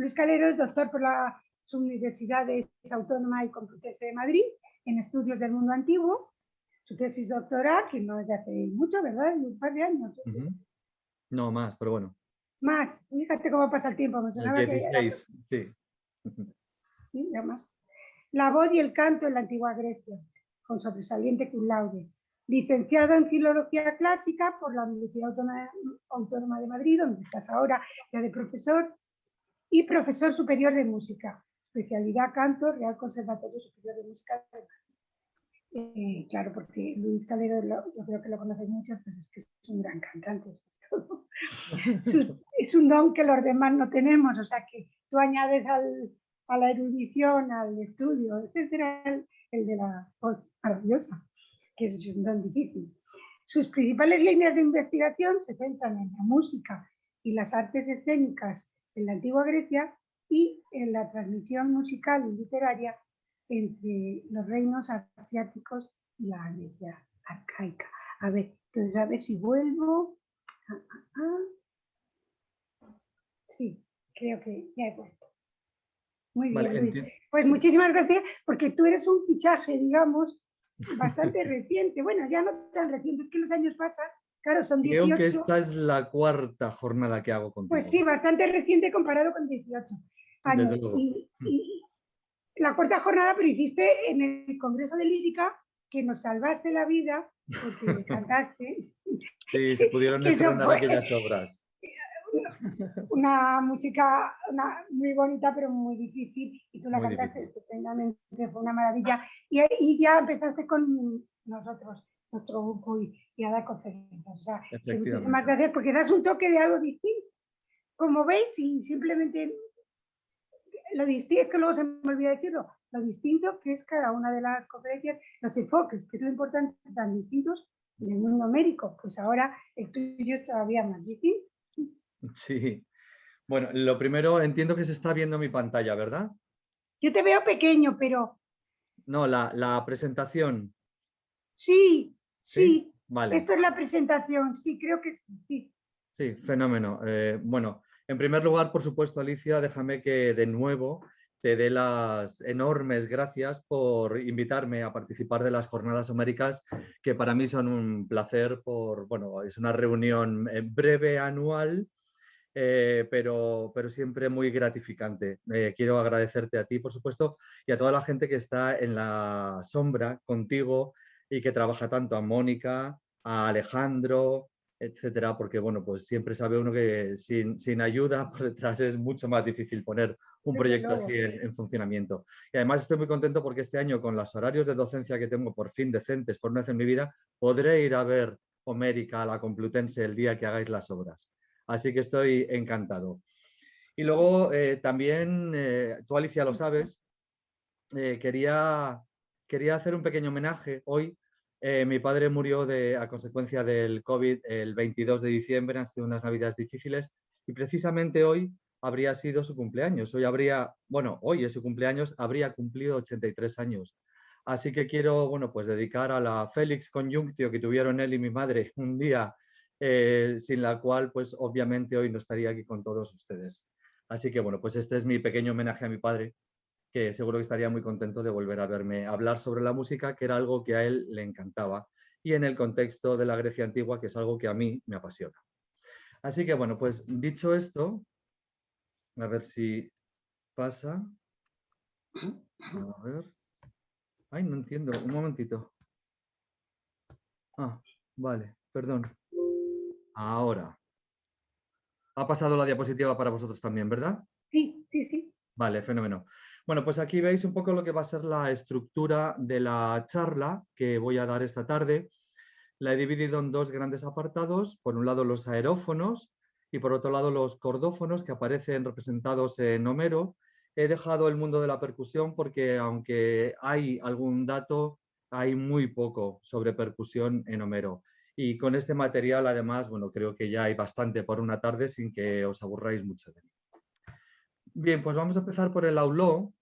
Luis Calero es doctor por la Universidad Autónoma y Complutense de Madrid en estudios del mundo antiguo. Su tesis doctoral, que no es de hace mucho, ¿verdad? Un par de años. No, más, pero bueno. Más, fíjate cómo pasa el tiempo. Me sonaba 16, que sí, ya más. La voz y el canto en la antigua Grecia, con sobresaliente cum laude. Licenciado en Filología Clásica por la Universidad Autónoma de Madrid, donde estás ahora ya de profesor, y profesor superior de música, especialidad canto, Real Conservatorio Superior de Música de Madrid. Claro, porque Luis Calero, yo creo que lo conocen muchos, pero es que es un gran cantante. Es un don que los demás no tenemos, o sea que tú añades a la erudición, al estudio, etcétera, el de la voz maravillosa, que es un don difícil. Sus principales líneas de investigación se centran en la música y las artes escénicas en la antigua Grecia y en la transmisión musical y literaria entre los reinos asiáticos y la Grecia arcaica. A ver, entonces a ver si vuelvo. Sí, creo que ya he vuelto. Muy bien, vale, Luis. Pues muchísimas gracias, porque tú eres un fichaje, digamos, bastante reciente. Bueno, ya no tan reciente, es que los años pasan. Claro, son 18. Creo que esta es la 4ª jornada que hago contigo. Pues sí, bastante reciente comparado con 18 años. Desde luego. Y la 4ª jornada, pero hiciste en el Congreso de Lírica, que nos salvaste la vida, porque cantaste. Sí, se pudieron estrenar aquellas obras. Una música muy bonita, pero muy difícil, y tú la cantaste estupendamente, fue una maravilla. Y ya empezaste con nosotros, nuestro grupo, y a dar conferencias. O sea, muchísimas gracias, porque das un toque de algo distinto. Como veis, y simplemente lo distinto, es que luego se me olvida decirlo, lo distinto que es cada una de las conferencias, los enfoques, que es lo importante, tan distintos del mundo médico. Pues ahora el tuyo es todavía más distinto. Sí. Bueno, lo primero, entiendo que se está viendo mi pantalla, ¿verdad? Yo te veo pequeño, pero... No, la presentación. Sí, sí. Vale. Esta es la presentación, sí, creo que sí, sí. Sí, fenómeno. Bueno, en primer lugar, por supuesto, Alicia, déjame que de nuevo te dé las enormes gracias por invitarme a participar de las Jornadas Homéricas, que para mí son un placer bueno, es una reunión breve anual, pero siempre muy gratificante. Quiero agradecerte a ti, por supuesto, y a toda la gente que está en la sombra contigo y que trabaja tanto, a Mónica, a Alejandro, etcétera, porque bueno, pues siempre sabe uno que sin ayuda por detrás es mucho más difícil poner un proyecto así en funcionamiento. Y además estoy muy contento porque este año, con los horarios de docencia que tengo por fin decentes por una vez en mi vida, podré ir a ver Homérica a la Complutense el día que hagáis las obras. Así que estoy encantado. Y luego también, tú Alicia lo sabes, quería hacer un pequeño homenaje hoy. Mi padre murió a consecuencia del COVID el 22 de diciembre, han sido unas navidades difíciles y precisamente hoy habría sido su cumpleaños. Hoy es su cumpleaños, habría cumplido 83 años. Así que quiero, bueno, pues dedicar a la Félix Conjunctio que tuvieron él y mi madre un día, sin la cual, pues obviamente hoy no estaría aquí con todos ustedes. Así que, bueno, pues este es mi pequeño homenaje a mi padre, que seguro que estaría muy contento de volver a verme hablar sobre la música, que era algo que a él le encantaba, y en el contexto de la Grecia antigua, que es algo que a mí me apasiona. Así que, bueno, pues dicho esto, a ver si pasa. A ver. Ay, no entiendo. Un momentito. Ah, vale, perdón. Ahora. Ha pasado la diapositiva para vosotros también, ¿verdad? Sí, sí, sí. Vale, fenómeno. Bueno, pues aquí veis un poco lo que va a ser la estructura de la charla que voy a dar esta tarde. La he dividido en dos grandes apartados. Por un lado los aerófonos y por otro lado los cordófonos, que aparecen representados en Homero. He dejado el mundo de la percusión porque, aunque hay algún dato, hay muy poco sobre percusión en Homero. Y con este material, además, bueno, creo que ya hay bastante por una tarde sin que os aburráis mucho de mí. Bien, pues vamos a empezar por el auló.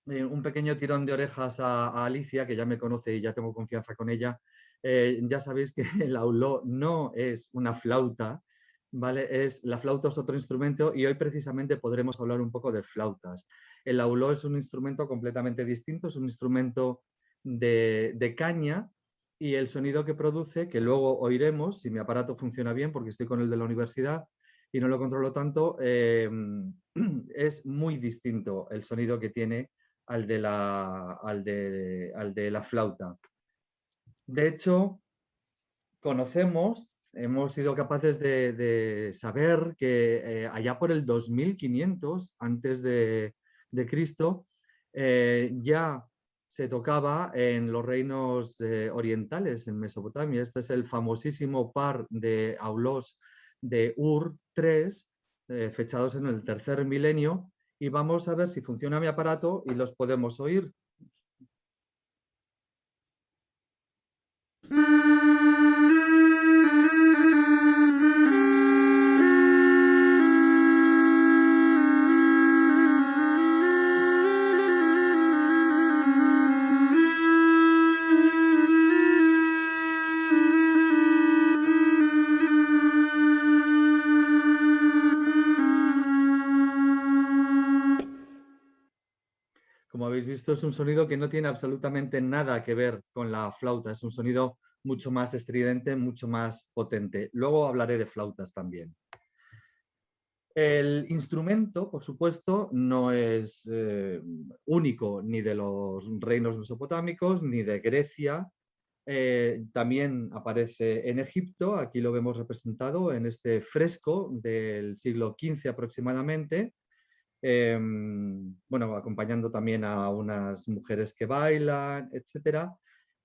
Un pequeño tirón de orejas a Alicia, que ya me conoce y ya tengo confianza con ella. Ya sabéis que el auló no es una flauta, ¿vale? La flauta es otro instrumento y hoy precisamente podremos hablar un poco de flautas. El auló es un instrumento completamente distinto, es un instrumento de caña y el sonido que produce, que luego oiremos, si mi aparato funciona bien, porque estoy con el de la universidad y no lo controlo tanto, es muy distinto el sonido que tiene al de la flauta. De hecho, hemos sido capaces de saber que allá por el 2500 antes de Cristo ya se tocaba en los reinos orientales, en Mesopotamia. Este es el famosísimo par de aulós de Ur-3, fechados en el tercer milenio, y vamos a ver si funciona mi aparato y los podemos oír. Como habéis visto, es un sonido que no tiene absolutamente nada que ver con la flauta, es un sonido mucho más estridente, mucho más potente. Luego hablaré de flautas también. El instrumento, por supuesto, no es único ni de los reinos mesopotámicos ni de Grecia. También aparece en Egipto, aquí lo vemos representado en este fresco del siglo XV aproximadamente. Bueno, acompañando también a unas mujeres que bailan, etcétera.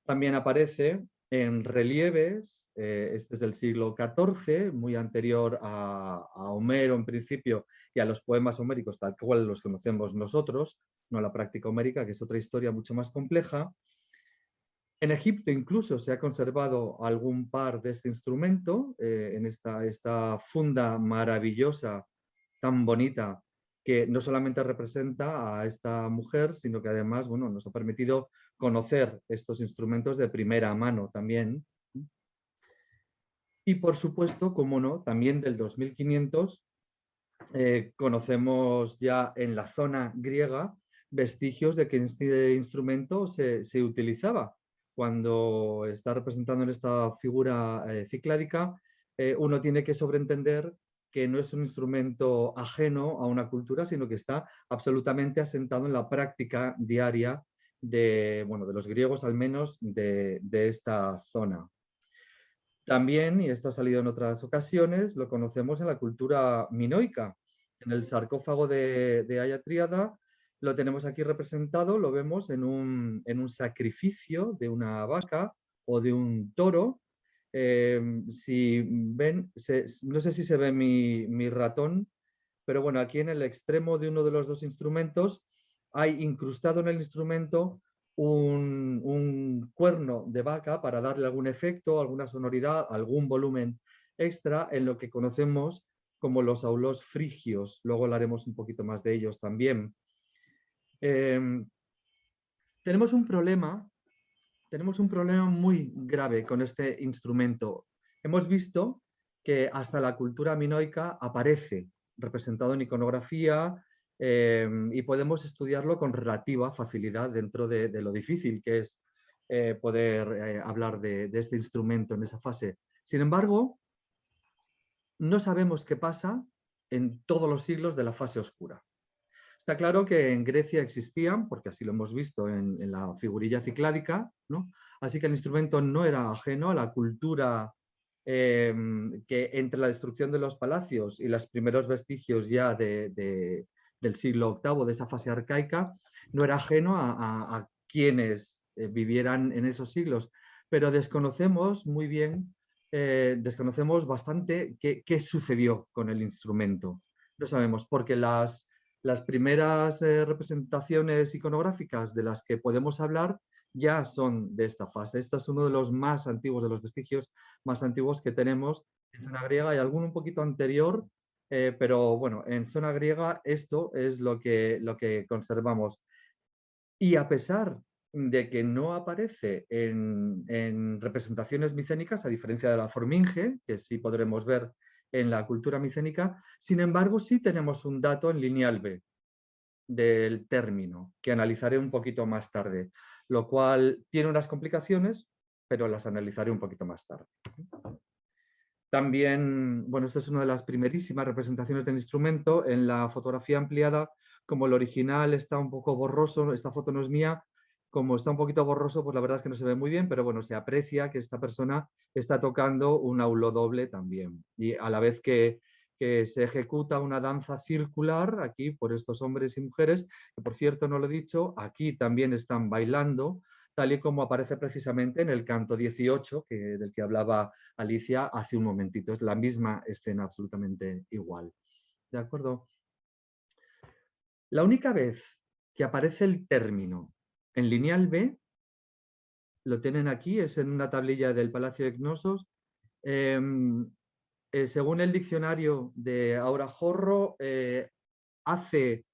También aparece en relieves, este es del siglo XIV, muy anterior a Homero en principio y a los poemas homéricos tal cual los conocemos nosotros, no a la práctica homérica, que es otra historia mucho más compleja. En Egipto incluso se ha conservado algún par de este instrumento, en esta funda maravillosa, tan bonita, que no solamente representa a esta mujer, sino que además, bueno, nos ha permitido conocer estos instrumentos de primera mano también. Y por supuesto, como no, también del 2500 conocemos ya en la zona griega vestigios de que este instrumento se utilizaba. Cuando está representando en esta figura cicládica, uno tiene que sobreentender que no es un instrumento ajeno a una cultura, sino que está absolutamente asentado en la práctica diaria de, bueno, de los griegos, al menos de esta zona. También, y esto ha salido en otras ocasiones, lo conocemos en la cultura minoica. En el sarcófago de Aya Tríada lo tenemos aquí representado, lo vemos en un sacrificio de una vaca o de un toro. Si ven, no sé si se ve mi ratón, pero bueno, aquí en el extremo de uno de los dos instrumentos hay incrustado en el instrumento un cuerno de vaca para darle algún efecto, alguna sonoridad, algún volumen extra en lo que conocemos como los aulós frigios. Luego hablaremos un poquito más de ellos también. Tenemos un problema muy grave con este instrumento. Hemos visto que hasta la cultura minoica aparece representado en iconografía y podemos estudiarlo con relativa facilidad dentro de lo difícil que es poder hablar de este instrumento en esa fase. Sin embargo, no sabemos qué pasa en todos los siglos de la fase oscura. Está claro que en Grecia existían, porque así lo hemos visto en la figurilla cicládica, ¿no? Así que el instrumento no era ajeno a la cultura que entre la destrucción de los palacios y los primeros vestigios ya del siglo VIII, de esa fase arcaica, no era ajeno a quienes vivieran en esos siglos, pero desconocemos muy bien, desconocemos bastante qué sucedió con el instrumento. No sabemos, porque las primeras representaciones iconográficas de las que podemos hablar ya son de esta fase. Este es uno de los más antiguos, de los vestigios más antiguos que tenemos en zona griega y algún un poquito anterior, pero bueno, en zona griega esto es lo que conservamos. Y a pesar de que no aparece en representaciones micénicas, a diferencia de la forminge, que sí podremos ver en la cultura micénica. Sin embargo, sí tenemos un dato en lineal B del término, que analizaré un poquito más tarde, lo cual tiene unas complicaciones, pero las analizaré un poquito más tarde. También, bueno, esta es una de las primerísimas representaciones del instrumento. En la fotografía ampliada, como el original está un poco borroso, esta foto no es mía, como está un poquito borroso, pues la verdad es que no se ve muy bien, pero bueno, se aprecia que esta persona está tocando un aulo doble también. Y a la vez que se ejecuta una danza circular aquí por estos hombres y mujeres, que por cierto no lo he dicho, aquí también están bailando, tal y como aparece precisamente en el canto 18, del que hablaba Alicia hace un momentito. Es la misma escena absolutamente igual. ¿De acuerdo? La única vez que aparece el término en lineal B, lo tienen aquí, es en una tablilla del Palacio de Cnosos. Según el diccionario de Aura Jorro, hace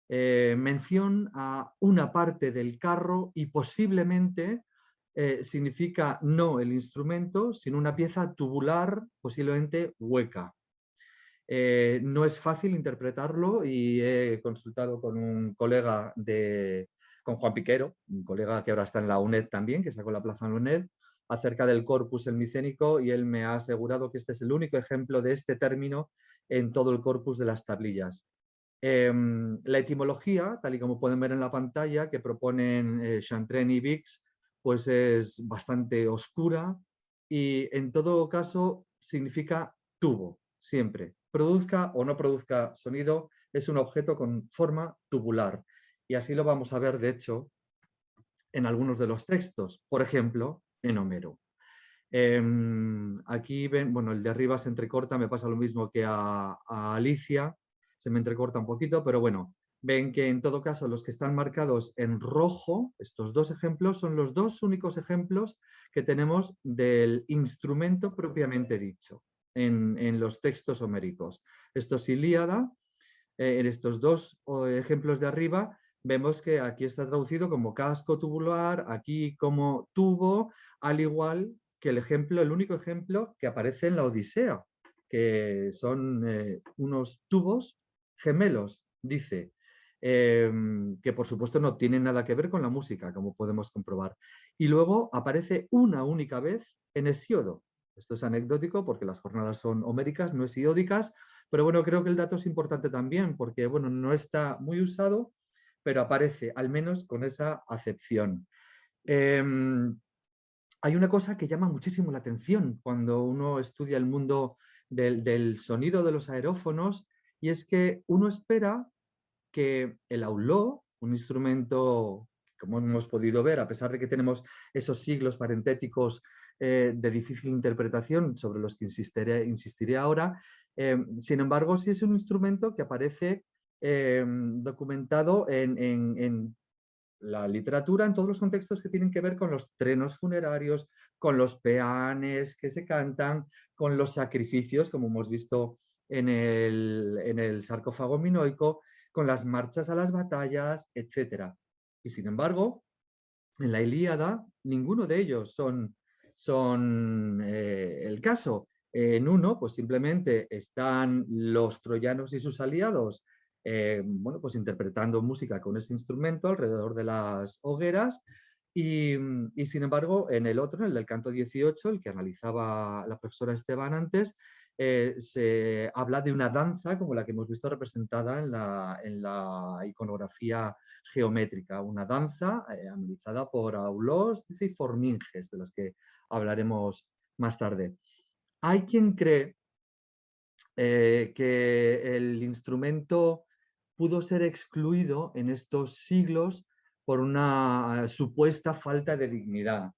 mención a una parte del carro y posiblemente significa no el instrumento, sino una pieza tubular, posiblemente hueca. No es fácil interpretarlo y he consultado con un colega con Juan Piquero, un colega que ahora está en la UNED también, que sacó la plaza en la UNED, acerca del corpus micénico, y él me ha asegurado que este es el único ejemplo de este término en todo el corpus de las tablillas. La etimología, tal y como pueden ver en la pantalla, que proponen Chantraine y Vix, pues es bastante oscura y en todo caso significa tubo, siempre. Produzca o no produzca sonido, es un objeto con forma tubular. Y así lo vamos a ver, de hecho, en algunos de los textos. Por ejemplo, en Homero. Aquí ven, bueno, el de arriba se entrecorta, me pasa lo mismo que a Alicia, se me entrecorta un poquito, pero bueno, ven que en todo caso los que están marcados en rojo, estos dos ejemplos, son los dos únicos ejemplos que tenemos del instrumento propiamente dicho en los textos homéricos. Esto es Ilíada, en estos dos ejemplos de arriba vemos que aquí está traducido como casco tubular, aquí como tubo, al igual que el único ejemplo que aparece en la Odisea, que son unos tubos gemelos, dice, que por supuesto no tienen nada que ver con la música, como podemos comprobar. Y luego aparece una única vez en Hesíodo. Esto es anecdótico porque las jornadas son homéricas, no hesiódicas, pero bueno, creo que el dato es importante también porque bueno, no está muy usado, pero aparece al menos con esa acepción. Hay una cosa que llama muchísimo la atención cuando uno estudia el mundo del sonido de los aerófonos, y es que uno espera que el auló, un instrumento, como hemos podido ver, a pesar de que tenemos esos siglos parentéticos de difícil interpretación sobre los que insistiré ahora, sin embargo, sí es un instrumento que aparece documentado en la literatura en todos los contextos que tienen que ver con los trenos funerarios, con los peanes que se cantan, con los sacrificios, como hemos visto en el sarcófago minoico, con las marchas a las batallas, etc. Y sin embargo, en la Ilíada, ninguno de ellos son el caso. En uno, pues simplemente están los troyanos y sus aliados bueno, pues interpretando música con ese instrumento alrededor de las hogueras y sin embargo en el otro, en el del canto 18, el que analizaba la profesora Esteban antes, se habla de una danza como la que hemos visto representada en la iconografía geométrica, una danza analizada por Aulós y Forminges, de las que hablaremos más tarde. Hay quien cree que el instrumento pudo ser excluido en estos siglos por una supuesta falta de dignidad.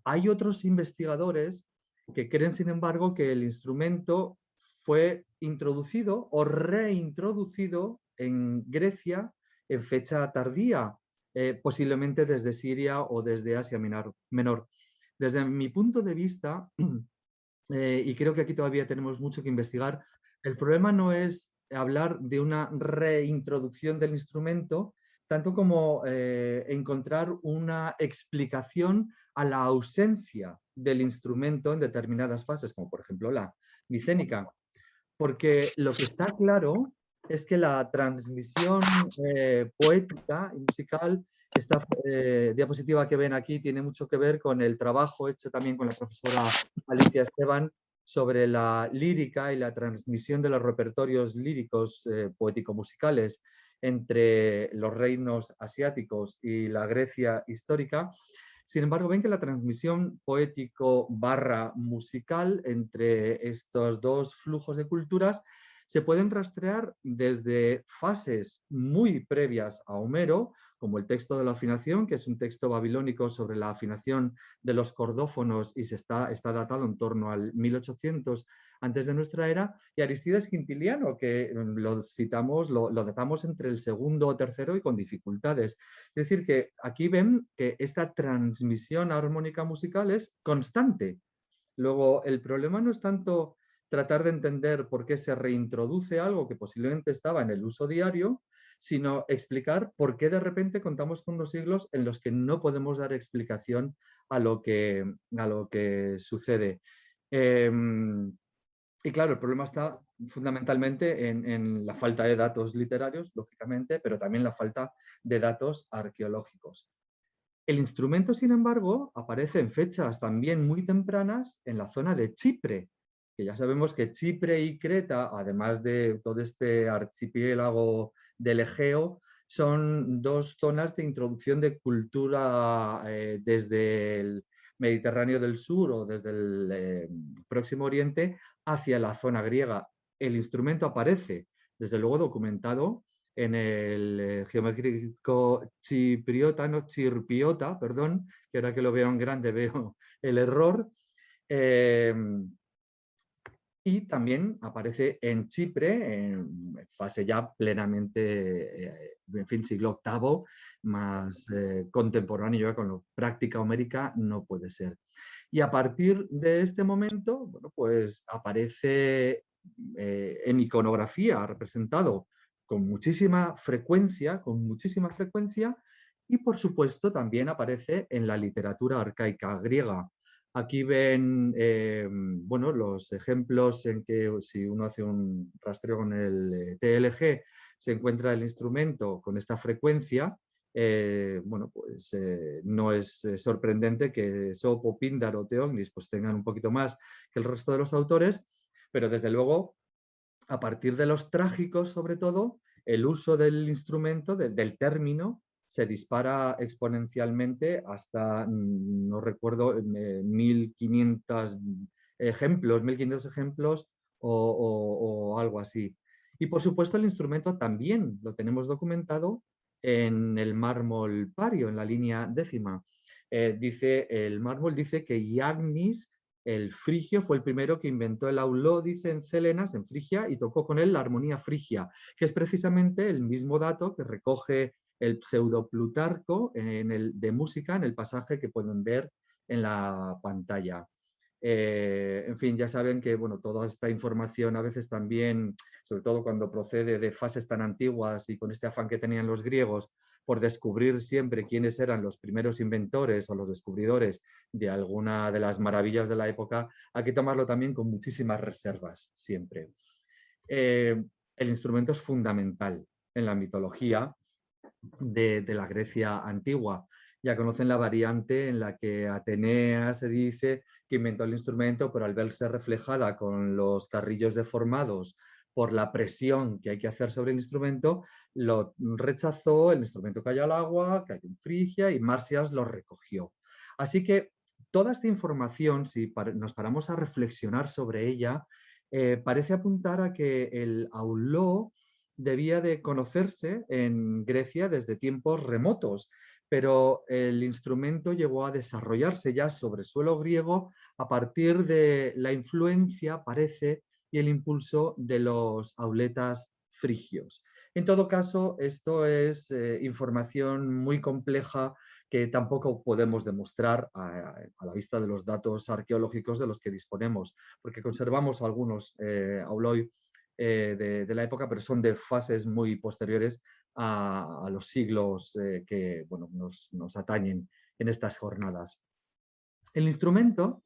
Hay otros investigadores que creen, sin embargo, que el instrumento fue introducido o reintroducido en Grecia en fecha tardía, posiblemente desde Siria o desde Asia Menor. Desde mi punto de vista, y creo que aquí todavía tenemos mucho que investigar, el problema no es hablar de una reintroducción del instrumento, tanto como encontrar una explicación a la ausencia del instrumento en determinadas fases, como por ejemplo la micénica, porque lo que está claro es que la transmisión poética y musical, esta diapositiva que ven aquí tiene mucho que ver con el trabajo hecho también con la profesora Alicia Esteban sobre la lírica y la transmisión de los repertorios líricos poético-musicales entre los reinos asiáticos y la Grecia histórica. Sin embargo, ven que la transmisión poético/musical entre estos dos flujos de culturas se pueden rastrear desde fases muy previas a Homero, como el texto de la afinación, que es un texto babilónico sobre la afinación de los cordófonos y está datado en torno al 1800 antes de nuestra era, y Aristides Quintiliano, que lo citamos, lo datamos entre el segundo o tercero y con dificultades. Es decir, que aquí ven que esta transmisión armónica musical es constante. Luego, el problema no es tanto tratar de entender por qué se reintroduce algo que posiblemente estaba en el uso diario, sino explicar por qué de repente contamos con unos siglos en los que no podemos dar explicación a lo que sucede. Y claro, el problema está fundamentalmente en la falta de datos literarios, lógicamente, pero también la falta de datos arqueológicos. El instrumento, sin embargo, aparece en fechas también muy tempranas en la zona de Chipre, que ya sabemos que Chipre y Creta, además de todo este archipiélago del Egeo, son dos zonas de introducción de cultura desde el Mediterráneo del Sur o desde el Próximo Oriente hacia la zona griega. El instrumento aparece, desde luego, documentado en el geométrico chipriota, no chirpiota, perdón, que ahora que lo veo en grande veo el error. Y también aparece en Chipre, en fase ya plenamente, en fin, siglo VIII, más contemporáneo, ya con la práctica homérica no puede ser. Y a partir de este momento, bueno, pues aparece en iconografía representado con muchísima frecuencia, y por supuesto también aparece en la literatura arcaica griega. Aquí ven bueno, los ejemplos en que si uno hace un rastreo con el TLG se encuentra el instrumento con esta frecuencia. Bueno, pues no es sorprendente que Sopo, Píndaro, Teognis pues tengan un poquito más que el resto de los autores, pero desde luego a partir de los trágicos, sobre todo, el uso del instrumento, del término, se dispara exponencialmente hasta, no recuerdo, 1500 ejemplos o algo así. Y por supuesto el instrumento también lo tenemos documentado en el mármol pario, en la línea décima. El mármol dice que Iagnis, el frigio, fue el primero que inventó el auló, dice en Célenas, en Frigia, y tocó con él la armonía frigia, que es precisamente el mismo dato que recoge el pseudo Plutarco de música en el pasaje que pueden ver en la pantalla. En fin, ya saben que bueno, toda esta información a veces también, sobre todo cuando procede de fases tan antiguas y con este afán que tenían los griegos por descubrir siempre quiénes eran los primeros inventores o los descubridores de alguna de las maravillas de la época, hay que tomarlo también con muchísimas reservas siempre. El instrumento es fundamental en la mitología de la Grecia antigua. Ya conocen la variante en la que Atenea se dice que inventó el instrumento, pero al verse reflejada con los carrillos deformados por la presión que hay que hacer sobre el instrumento, lo rechazó, el instrumento cayó al agua, cayó en Frigia y Marsias lo recogió. Así que toda esta información, si nos paramos a reflexionar sobre ella, parece apuntar a que el auló debía de conocerse en Grecia desde tiempos remotos, pero el instrumento llegó a desarrollarse ya sobre suelo griego a partir de la influencia, parece, y el impulso de los auletas frigios. En todo caso, esto es información muy compleja que tampoco podemos demostrar a la vista de los datos arqueológicos de los que disponemos, porque conservamos algunos auloi de la época, pero son de fases muy posteriores a los siglos que bueno, nos atañen en estas jornadas. El instrumento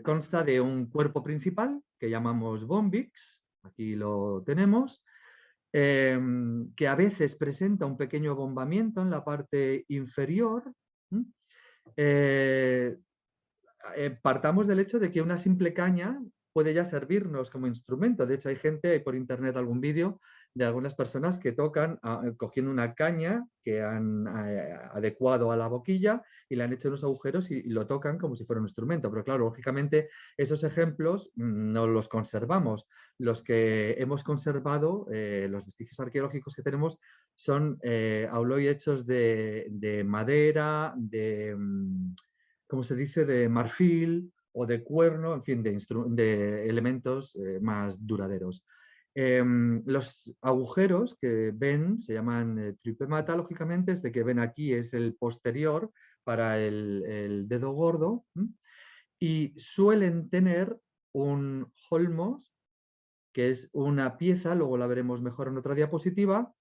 consta de un cuerpo principal que llamamos bombix, aquí lo tenemos, que a veces presenta un pequeño abombamiento en la parte inferior. Partamos del hecho de que una simple caña puede ya servirnos como instrumento. De hecho, hay gente, hay por internet algún vídeo de algunas personas que tocan cogiendo una caña que han adecuado a la boquilla y le han hecho unos agujeros y lo tocan como si fuera un instrumento. Pero claro, lógicamente esos ejemplos no los conservamos. Los que hemos conservado, los vestigios arqueológicos que tenemos, son aún hechos de madera, como se dice, de marfil o de cuerno, en fin, de elementos más duraderos. Los agujeros que ven se llaman tripemata, lógicamente, este que ven aquí es el posterior para el dedo gordo, y suelen tener un holmos, que es una pieza, luego la veremos mejor en otra diapositiva,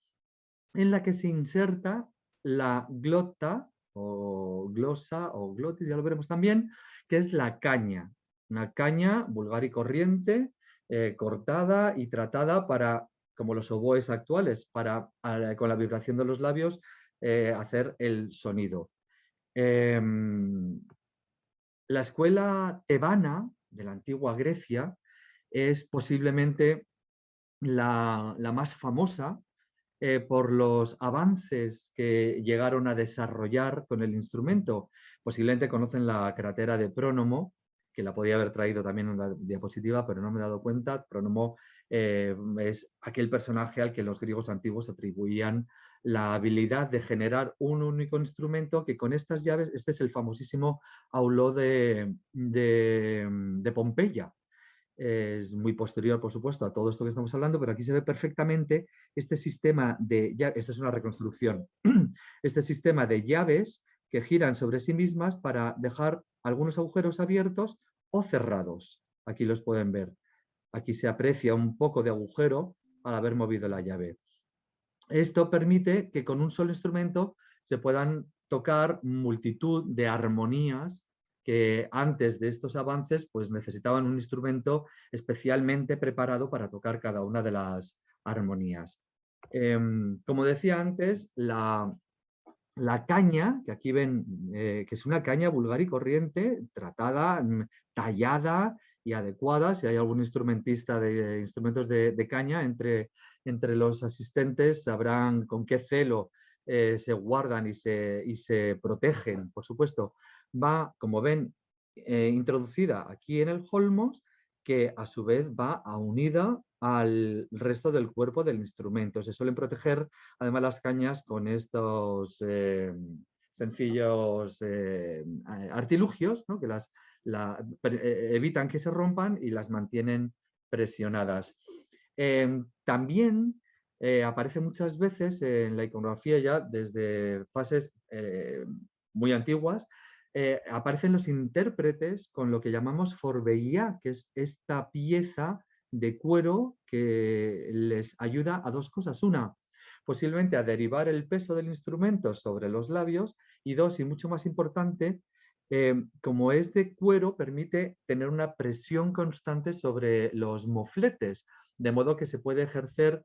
en la que se inserta la glota o glosa o glotis, ya lo veremos también, que es la caña. Una caña vulgar y corriente, cortada y tratada para, como los oboes actuales, para con la vibración de los labios hacer el sonido. La escuela tebana de la antigua Grecia es posiblemente la más famosa por los avances que llegaron a desarrollar con el instrumento. Posiblemente conocen la cratera de Prónomo, que la podía haber traído también en una diapositiva, pero no me he dado cuenta. Prónomo es aquel personaje al que los griegos antiguos atribuían la habilidad de generar un único instrumento que con estas llaves, este es el famosísimo auló de Pompeya. Es muy posterior, por supuesto, a todo esto que estamos hablando, pero aquí se ve perfectamente este sistema de llaves, esta es una reconstrucción, este sistema de llaves que giran sobre sí mismas para dejar algunos agujeros abiertos o cerrados. Aquí los pueden ver. Aquí se aprecia un poco de agujero al haber movido la llave. Esto permite que con un solo instrumento se puedan tocar multitud de armonías que antes de estos avances pues necesitaban un instrumento especialmente preparado para tocar cada una de las armonías. Como decía antes, la caña, que aquí ven que es una caña vulgar y corriente, tratada, tallada y adecuada. Si hay algún instrumentista de instrumentos de caña entre los asistentes, sabrán con qué celo se guardan y se protegen, por supuesto. Va, como ven, introducida aquí en el holmos, que a su vez va unida al resto del cuerpo del instrumento. Se suelen proteger además las cañas con estos sencillos artilugios, ¿no? Que evitan que se rompan y las mantienen presionadas. También aparece muchas veces en la iconografía ya desde fases muy antiguas, aparecen los intérpretes con lo que llamamos forbeía, que es esta pieza de cuero que les ayuda a dos cosas. Una, posiblemente a derivar el peso del instrumento sobre los labios, y dos, y mucho más importante, como es de cuero, permite tener una presión constante sobre los mofletes, de modo que se puede ejercer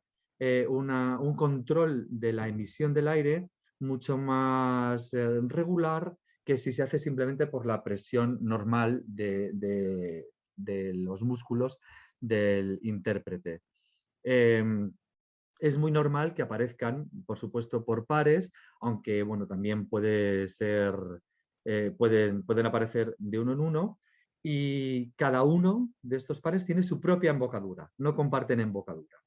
un control de la emisión del aire mucho más regular que si se hace simplemente por la presión normal de los músculos del intérprete. Es muy normal que aparezcan, por supuesto, por pares, aunque bueno, también puede ser, pueden aparecer de uno en uno, y cada uno de estos pares tiene su propia embocadura, no comparten embocadura.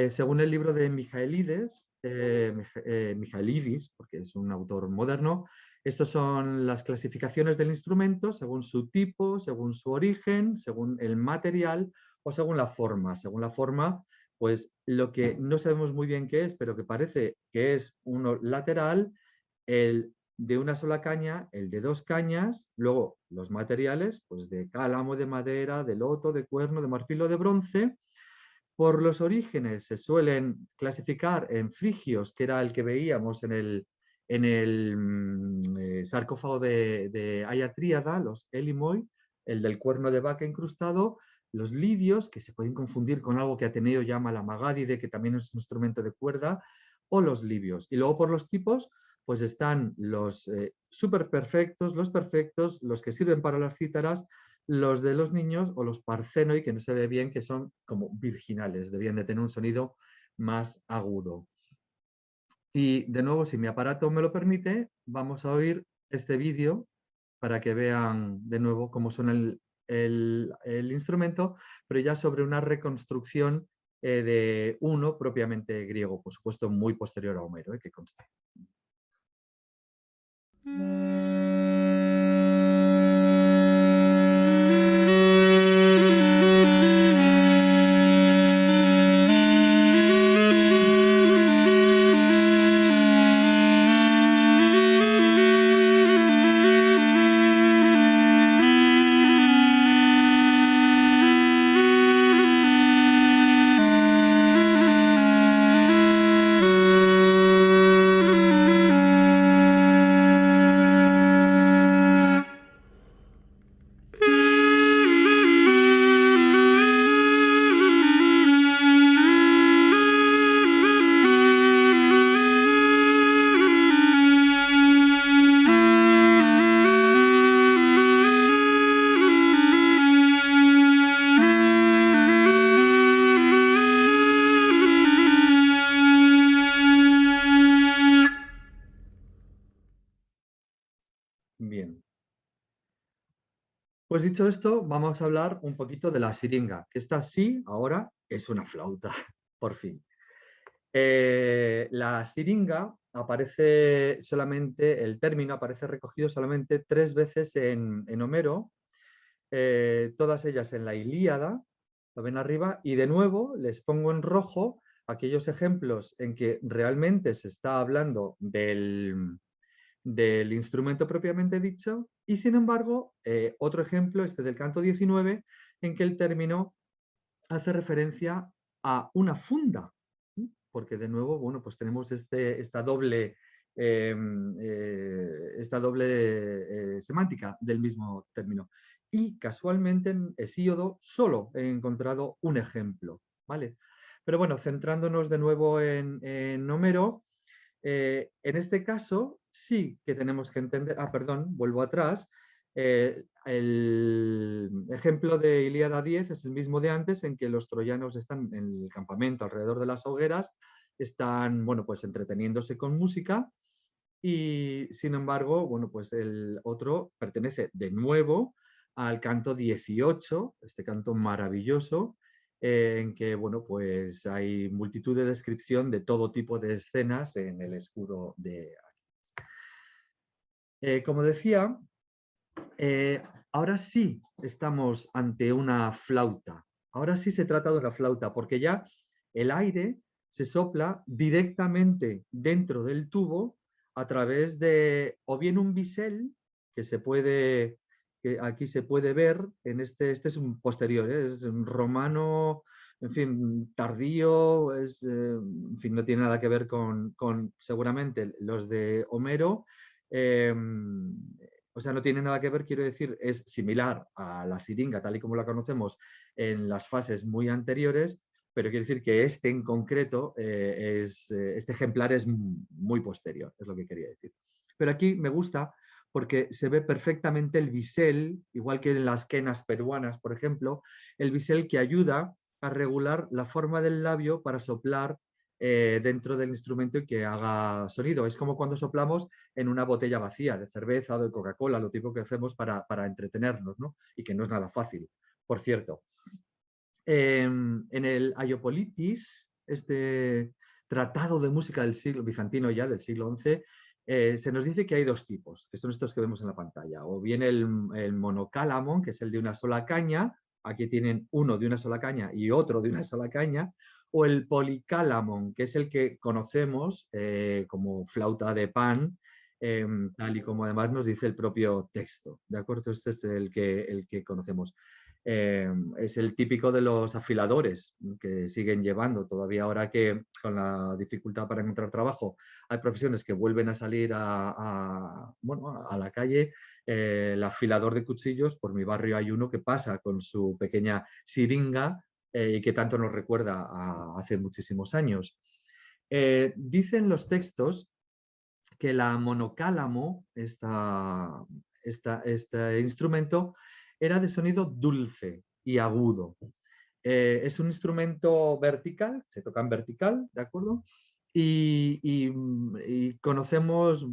Según el libro de Michaelides, Michaelidis, porque es un autor moderno, estas son las clasificaciones del instrumento según su tipo, según su origen, según el material o según la forma. Según la forma, pues lo que no sabemos muy bien qué es, pero que parece que es uno lateral, el de una sola caña, el de dos cañas, luego los materiales, pues de cálamo, de madera, de loto, de cuerno, de marfil o de bronce. Por los orígenes se suelen clasificar en frigios, que era el que veíamos en el sarcófago de Hagia Tríada, los Elimoi, el del cuerno de vaca incrustado, los lidios, que se pueden confundir con algo que Ateneo llama la magádide, que también es un instrumento de cuerda, o los libios. Y luego por los tipos, pues están los superperfectos, los perfectos, los que sirven para las cítaras, los de los niños o los parcenoi, que no se ve bien, que son como virginales, debían de tener un sonido más agudo. Y de nuevo, si mi aparato me lo permite, vamos a oír este vídeo para que vean de nuevo cómo suena el instrumento, pero ya sobre una reconstrucción de uno propiamente griego, por supuesto muy posterior a Homero, que conste. Bien. Pues dicho esto, vamos a hablar un poquito de la siringa, que esta sí, ahora es una flauta, por fin. La siringa aparece solamente, el término aparece recogido solamente 3 veces en Homero, todas ellas en la Ilíada, lo ven arriba, y de nuevo les pongo en rojo aquellos ejemplos en que realmente se está hablando del instrumento propiamente dicho, y sin embargo, otro ejemplo, este del canto 19, en que el término hace referencia a una funda, porque de nuevo, bueno, pues tenemos esta doble semántica del mismo término. Y casualmente en Hesíodo solo he encontrado un ejemplo, ¿vale? Pero bueno, centrándonos de nuevo en Homero, en este caso sí que tenemos que entender, perdón, vuelvo atrás, el ejemplo de Ilíada 10 es el mismo de antes, en que los troyanos están en el campamento alrededor de las hogueras, están, bueno, pues entreteniéndose con música, y sin embargo, bueno, pues el otro pertenece de nuevo al canto 18, este canto maravilloso, en que, bueno, pues hay multitud de descripción de todo tipo de escenas en el escudo de Aquiles. Como decía, ahora sí estamos ante una flauta. Ahora sí se trata de una flauta, porque ya el aire se sopla directamente dentro del tubo a través de o bien un bisel que aquí se puede ver, este es un posterior, es un romano, en fin, tardío, en fin, no tiene nada que ver con seguramente los de Homero. O sea, no tiene nada que ver, quiero decir, es similar a la siringa tal y como la conocemos en las fases muy anteriores, pero quiero decir que este en concreto, este ejemplar es muy posterior, es lo que quería decir. Pero aquí me gusta porque se ve perfectamente el bisel, igual que en las quenas peruanas, por ejemplo, el bisel que ayuda a regular la forma del labio para soplar dentro del instrumento y que haga sonido. Es como cuando soplamos en una botella vacía de cerveza o de Coca-Cola, lo típico que hacemos para entretenernos, ¿no? Y que no es nada fácil, por cierto. En el Aiopolitis, este tratado de música del siglo bizantino ya, del siglo XI, se nos dice que hay 2 tipos, que son estos que vemos en la pantalla. O bien el monocálamon, que es el de una sola caña, aquí tienen uno de una sola caña y otro de una sola caña, o el policálamon, que es el que conocemos como flauta de pan, tal y como además nos dice el propio texto, ¿de acuerdo? Este es el que conocemos. Es el típico de los afiladores que siguen llevando. Todavía ahora que con la dificultad para encontrar trabajo hay profesiones que vuelven a salir bueno, a la calle. El afilador de cuchillos, por mi barrio hay uno que pasa con su pequeña siringa y que tanto nos recuerda a hace muchísimos años. Dicen los textos que la monocálamo, este instrumento, era de sonido dulce y agudo. Es un instrumento vertical, se toca en vertical, ¿de acuerdo? Y conocemos,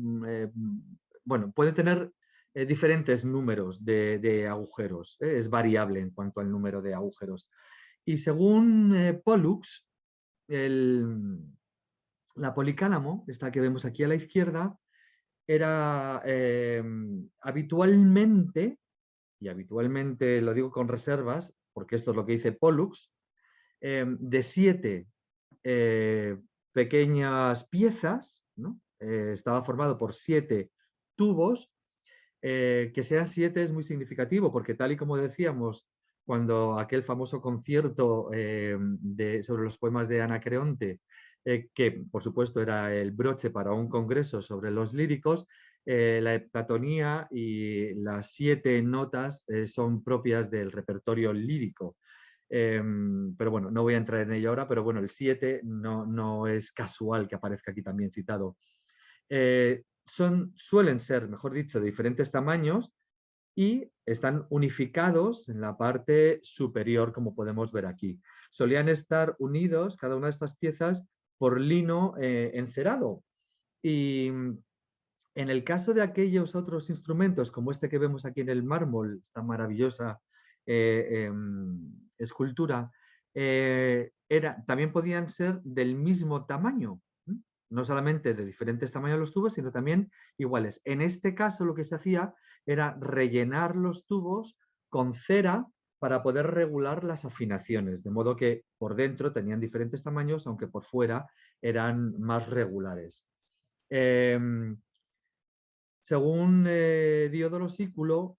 bueno, puede tener diferentes números de agujeros, es variable en cuanto al número de agujeros. Y según Pollux, la policálamo, esta que vemos aquí a la izquierda, era habitualmente, y habitualmente lo digo con reservas, porque esto es lo que dice Pollux, de 7 pequeñas piezas, ¿no? Estaba formado por 7 tubos. Que sean 7 es muy significativo, porque tal y como decíamos, cuando aquel famoso concierto sobre los poemas de Anacreonte, que por supuesto era el broche para un congreso sobre los líricos, la heptatonía y las 7 notas son propias del repertorio lírico. Pero bueno, no voy a entrar en ello ahora, pero bueno, el 7 no es casual que aparezca aquí también citado. Suelen ser, mejor dicho, de diferentes tamaños y están unificados en la parte superior, como podemos ver aquí. Solían estar unidos, cada una de estas piezas, por lino encerado. Y en el caso de aquellos otros instrumentos, como este que vemos aquí en el mármol, esta maravillosa escultura, también podían ser del mismo tamaño. No solamente de diferentes tamaños los tubos, sino también iguales. En este caso lo que se hacía era rellenar los tubos con cera para poder regular las afinaciones, de modo que por dentro tenían diferentes tamaños, aunque por fuera eran más regulares. Según Diodoro Sículo,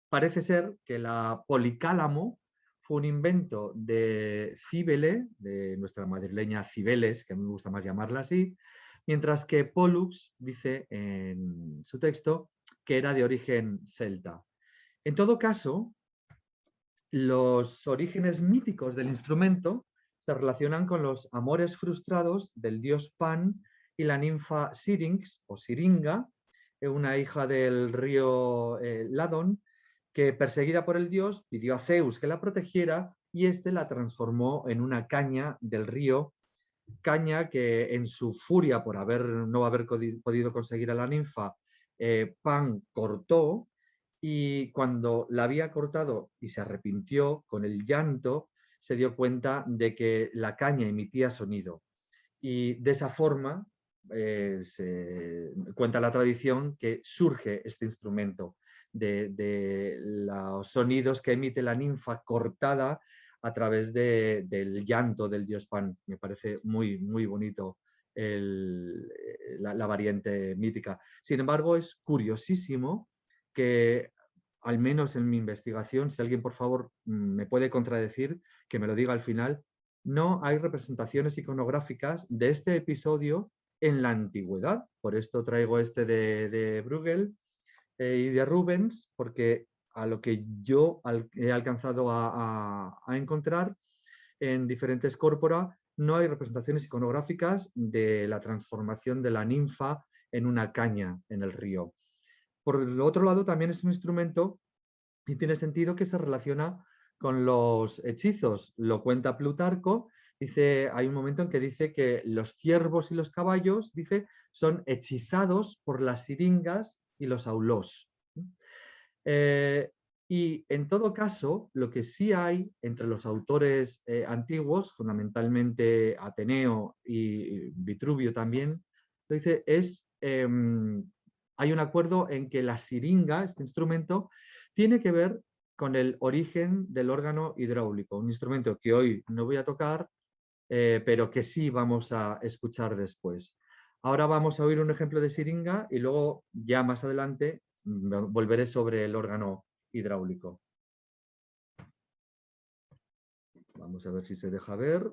parece ser que la policálamo fue un invento de Cíbele, de nuestra madrileña Cibeles, que a mí me gusta más llamarla así, mientras que Pollux dice en su texto que era de origen celta. En todo caso, los orígenes míticos del instrumento se relacionan con los amores frustrados del dios Pan y la ninfa Syrinx o Siringa, una hija del río Ladón, que perseguida por el dios pidió a Zeus que la protegiera y éste la transformó en una caña del río, caña que en su furia por no haber podido conseguir a la ninfa, Pan cortó, y cuando la había cortado y se arrepintió con el llanto, se dio cuenta de que la caña emitía sonido. Y de esa forma se cuenta la tradición que surge este instrumento de los sonidos que emite la ninfa cortada a través del llanto del dios Pan. Me parece muy, muy bonito la variante mítica. Sin embargo, es curiosísimo que, al menos en mi investigación, si alguien por favor me puede contradecir, que me lo diga al final, no hay representaciones iconográficas de este episodio en la antigüedad. Por esto traigo este de Bruegel y de Rubens, porque a lo que yo he alcanzado a encontrar en diferentes corpora, no hay representaciones iconográficas de la transformación de la ninfa en una caña en el río. Por el otro lado, también es un instrumento y tiene sentido que se relaciona con los hechizos. Lo cuenta Plutarco. Dice, hay un momento en que dice que los ciervos y los caballos, dice, son hechizados por las siringas y los aulós. Y en todo caso, lo que sí hay entre los autores antiguos, fundamentalmente Ateneo y Vitruvio también, lo dice, hay un acuerdo en que la siringa, este instrumento, tiene que ver con el origen del órgano hidráulico, un instrumento que hoy no voy a tocar, pero que sí vamos a escuchar después. Ahora vamos a oír un ejemplo de siringa y luego ya más adelante volveré sobre el órgano hidráulico. Vamos a ver si se deja ver.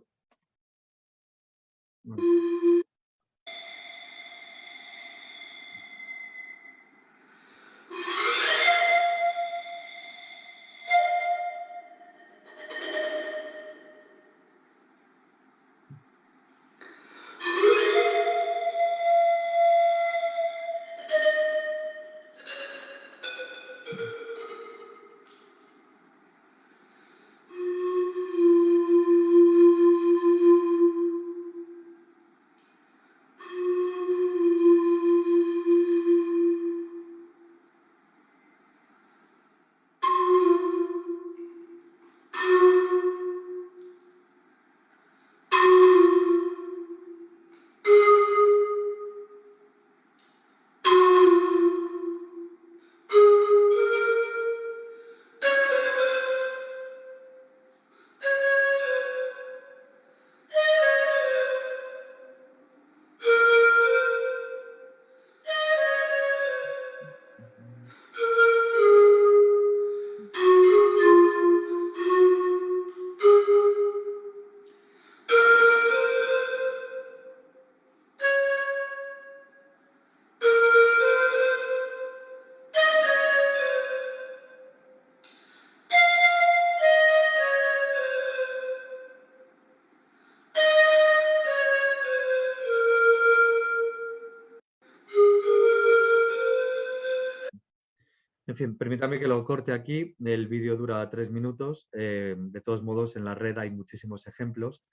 En fin, permítame que lo corte aquí. El vídeo dura 3 minutos. De todos modos, en la red hay muchísimos ejemplos.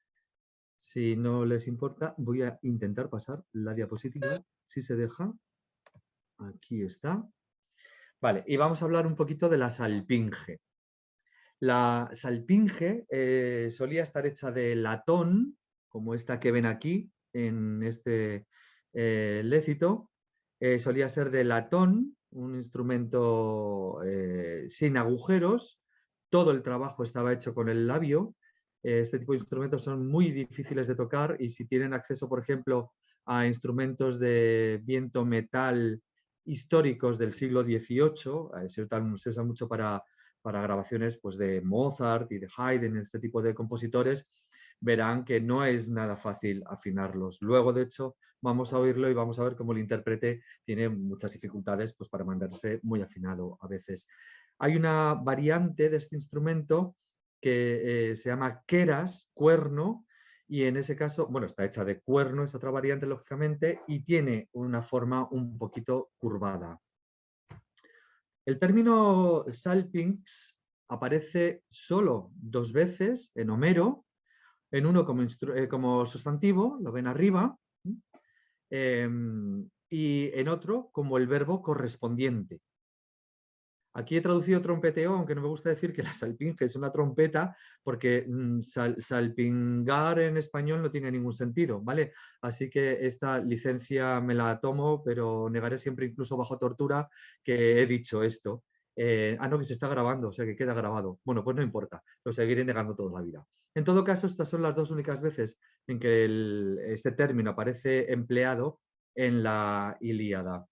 Si no les importa, voy a intentar pasar la diapositiva, si se deja. Aquí está. Vale, y vamos a hablar un poquito de la salpinge. La salpinge solía estar hecha de latón, como esta que ven aquí en este lécito. Solía ser de latón, un instrumento sin agujeros. Todo el trabajo estaba hecho con el labio. Este tipo de instrumentos son muy difíciles de tocar y si tienen acceso, por ejemplo, a instrumentos de viento metal históricos del siglo XVIII, se usan mucho para grabaciones pues, de Mozart y de Haydn, este tipo de compositores, verán que no es nada fácil afinarlos. Luego, de hecho, vamos a oírlo y vamos a ver cómo el intérprete tiene muchas dificultades pues, para mandarse muy afinado a veces. Hay una variante de este instrumento que se llama queras, cuerno, y en ese caso, bueno, está hecha de cuerno, es otra variante, lógicamente, y tiene una forma un poquito curvada. El término salpinx aparece solo 2 veces en Homero, en uno como sustantivo, lo ven arriba, y en otro como el verbo correspondiente. Aquí he traducido trompeteo, aunque no me gusta decir que la salpinge es una trompeta, porque salpingar en español no tiene ningún sentido, ¿vale? Así que esta licencia me la tomo, pero negaré siempre, incluso bajo tortura, que he dicho esto. No, que se está grabando, o sea que queda grabado. Bueno, pues no importa, lo seguiré negando toda la vida. En todo caso, estas son las 2 únicas veces en que este término aparece empleado en la Ilíada.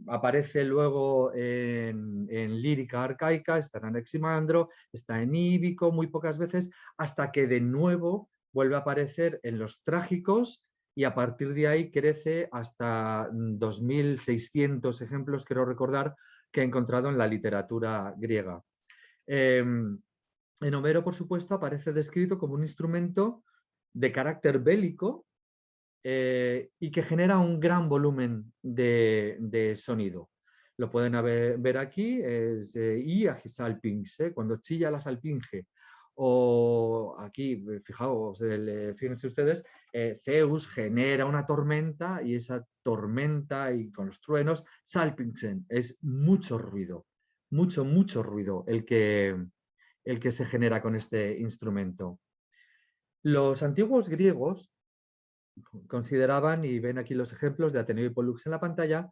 Aparece luego en lírica arcaica, está en Anaximandro, está en Íbico muy pocas veces, hasta que de nuevo vuelve a aparecer en los trágicos y a partir de ahí crece hasta 2600 ejemplos, quiero recordar, que he encontrado en la literatura griega. En Homero, por supuesto, aparece descrito como un instrumento de carácter bélico, y que genera un gran volumen de sonido. Lo pueden ver aquí, es salpinx, cuando chilla la salpinge. O aquí, fijaos, fíjense ustedes, Zeus genera una tormenta y esa tormenta y con los truenos, salpinxen, es mucho ruido, mucho ruido el que se genera con este instrumento. Los antiguos griegos consideraban, y ven aquí los ejemplos de Ateneo y Pollux en la pantalla,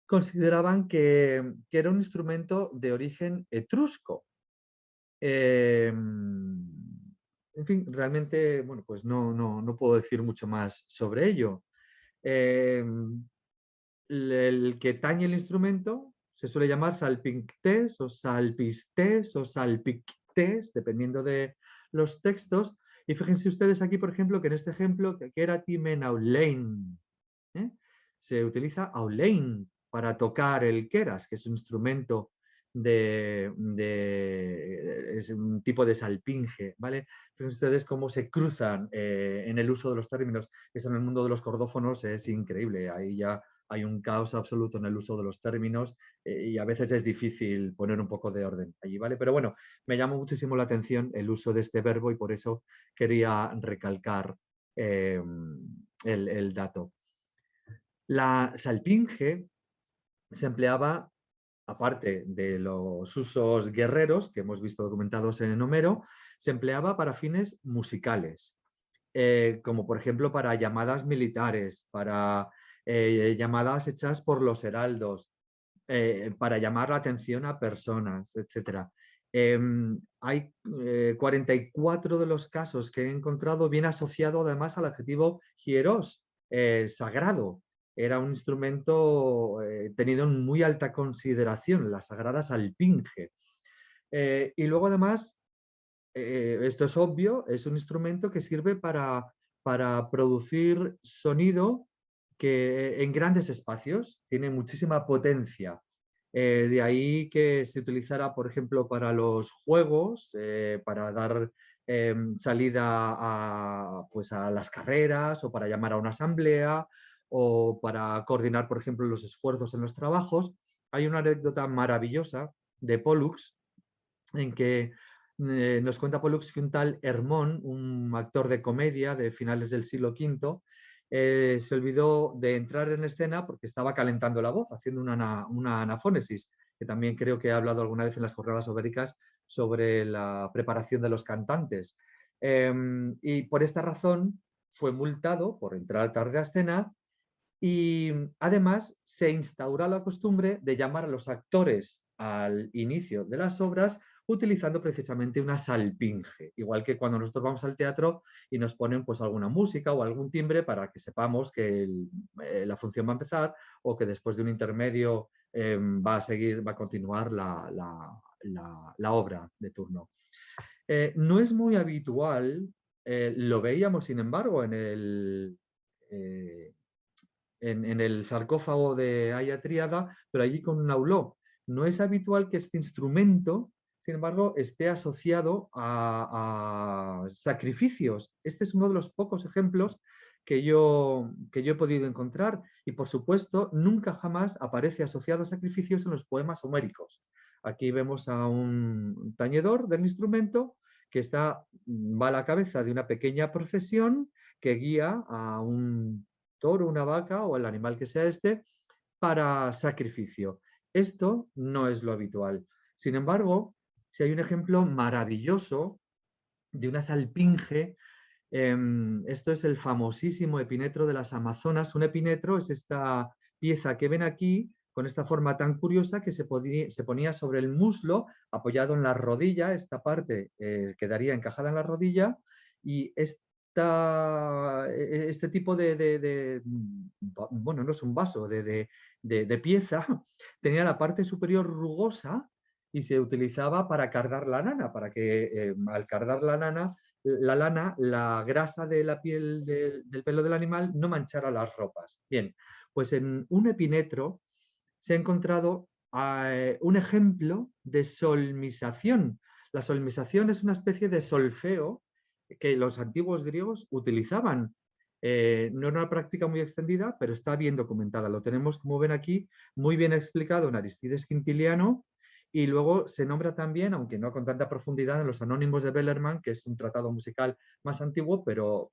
consideraban que era un instrumento de origen etrusco. En fin, realmente, bueno, pues no puedo decir mucho más sobre ello. El que tañe el instrumento se suele llamar salpinctés o salpistés o salpictés, dependiendo de los textos. Y fíjense ustedes aquí, por ejemplo, que en este ejemplo, que era timen aulein, ¿eh? Se utiliza aulein para tocar el keras, que es un instrumento es un tipo de salpinge, ¿vale? Fíjense ustedes cómo se cruzan en el uso de los términos. Eso en el mundo de los cordófonos es increíble. Ahí ya hay un caos absoluto en el uso de los términos y a veces es difícil poner un poco de orden allí, ¿vale? Pero bueno, me llamó muchísimo la atención el uso de este verbo y por eso quería recalcar el dato. La salpinge se empleaba, aparte de los usos guerreros que hemos visto documentados en Homero, se empleaba para fines musicales, como por ejemplo para llamadas militares, para llamadas hechas por los heraldos, para llamar la atención a personas, etc. Hay 44 de los casos que he encontrado bien asociado además al adjetivo hieros, sagrado. Era un instrumento tenido en muy alta consideración, la sagrada salpinge. Y luego además, esto es obvio, es un instrumento que sirve para producir sonido que en grandes espacios tiene muchísima potencia. De ahí que se utilizara, por ejemplo, para los juegos, para dar salida pues a las carreras o para llamar a una asamblea o para coordinar, por ejemplo, los esfuerzos en los trabajos. Hay una anécdota maravillosa de Pollux en que nos cuenta Pollux que un tal Hermón, un actor de comedia de finales del siglo V, se olvidó de entrar en escena porque estaba calentando la voz, haciendo una anafónesis, que también creo que he hablado alguna vez en las jornadas homéricas sobre la preparación de los cantantes. Y por esta razón fue multado por entrar tarde a escena y además se instaura la costumbre de llamar a los actores al inicio de las obras utilizando precisamente una salpinge, igual que cuando nosotros vamos al teatro y nos ponen pues alguna música o algún timbre para que sepamos que la función va a empezar o que después de un intermedio va a continuar la obra de turno. No es muy habitual, lo veíamos sin embargo en el sarcófago de Haya Tríada, pero allí con un auló. No es habitual que este instrumento, sin embargo, esté asociado a sacrificios. Este es uno de los pocos ejemplos que yo he podido encontrar y, por supuesto, nunca jamás aparece asociado a sacrificios en los poemas homéricos. Aquí vemos a un tañedor del instrumento que va a la cabeza de una pequeña procesión que guía a un toro, una vaca o el animal que sea este, para sacrificio. Esto no es lo habitual. Sin embargo, si hay un ejemplo maravilloso de una salpinge, esto es el famosísimo epinetro de las Amazonas. Un epinetro es esta pieza que ven aquí, con esta forma tan curiosa que se ponía sobre el muslo, apoyado en la rodilla, esta parte quedaría encajada en la rodilla, y este tipo bueno, no es un vaso, de pieza, tenía la parte superior rugosa y se utilizaba para cardar la lana, para que al cardar la lana, la grasa de la piel del pelo del animal no manchara las ropas. Bien, pues en un epinetro se ha encontrado un ejemplo de solmización. La solmización es una especie de solfeo que los antiguos griegos utilizaban. No era una práctica muy extendida, pero está bien documentada. Lo tenemos, como ven aquí, muy bien explicado en Aristides Quintiliano, y luego se nombra también, aunque no con tanta profundidad, en los Anónimos de Bellarmine, que es un tratado musical más antiguo, pero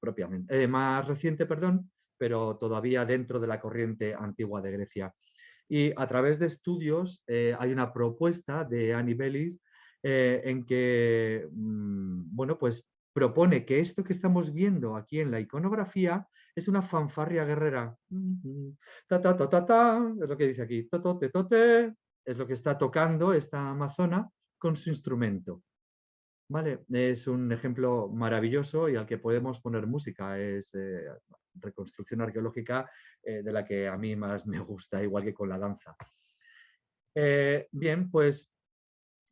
más reciente, perdón, pero todavía dentro de la corriente antigua de Grecia. Y a través de estudios hay una propuesta de Annie Bellis en que, bueno, pues propone que esto que estamos viendo aquí en la iconografía es una fanfarria guerrera. Ta, ta, ta, ta, ta, es lo que dice aquí. Totote, tote, es lo que está tocando esta amazona con su instrumento. ¿Vale? Es un ejemplo maravilloso y al que podemos poner música. Es reconstrucción arqueológica de la que a mí más me gusta, igual que con la danza. Bien, pues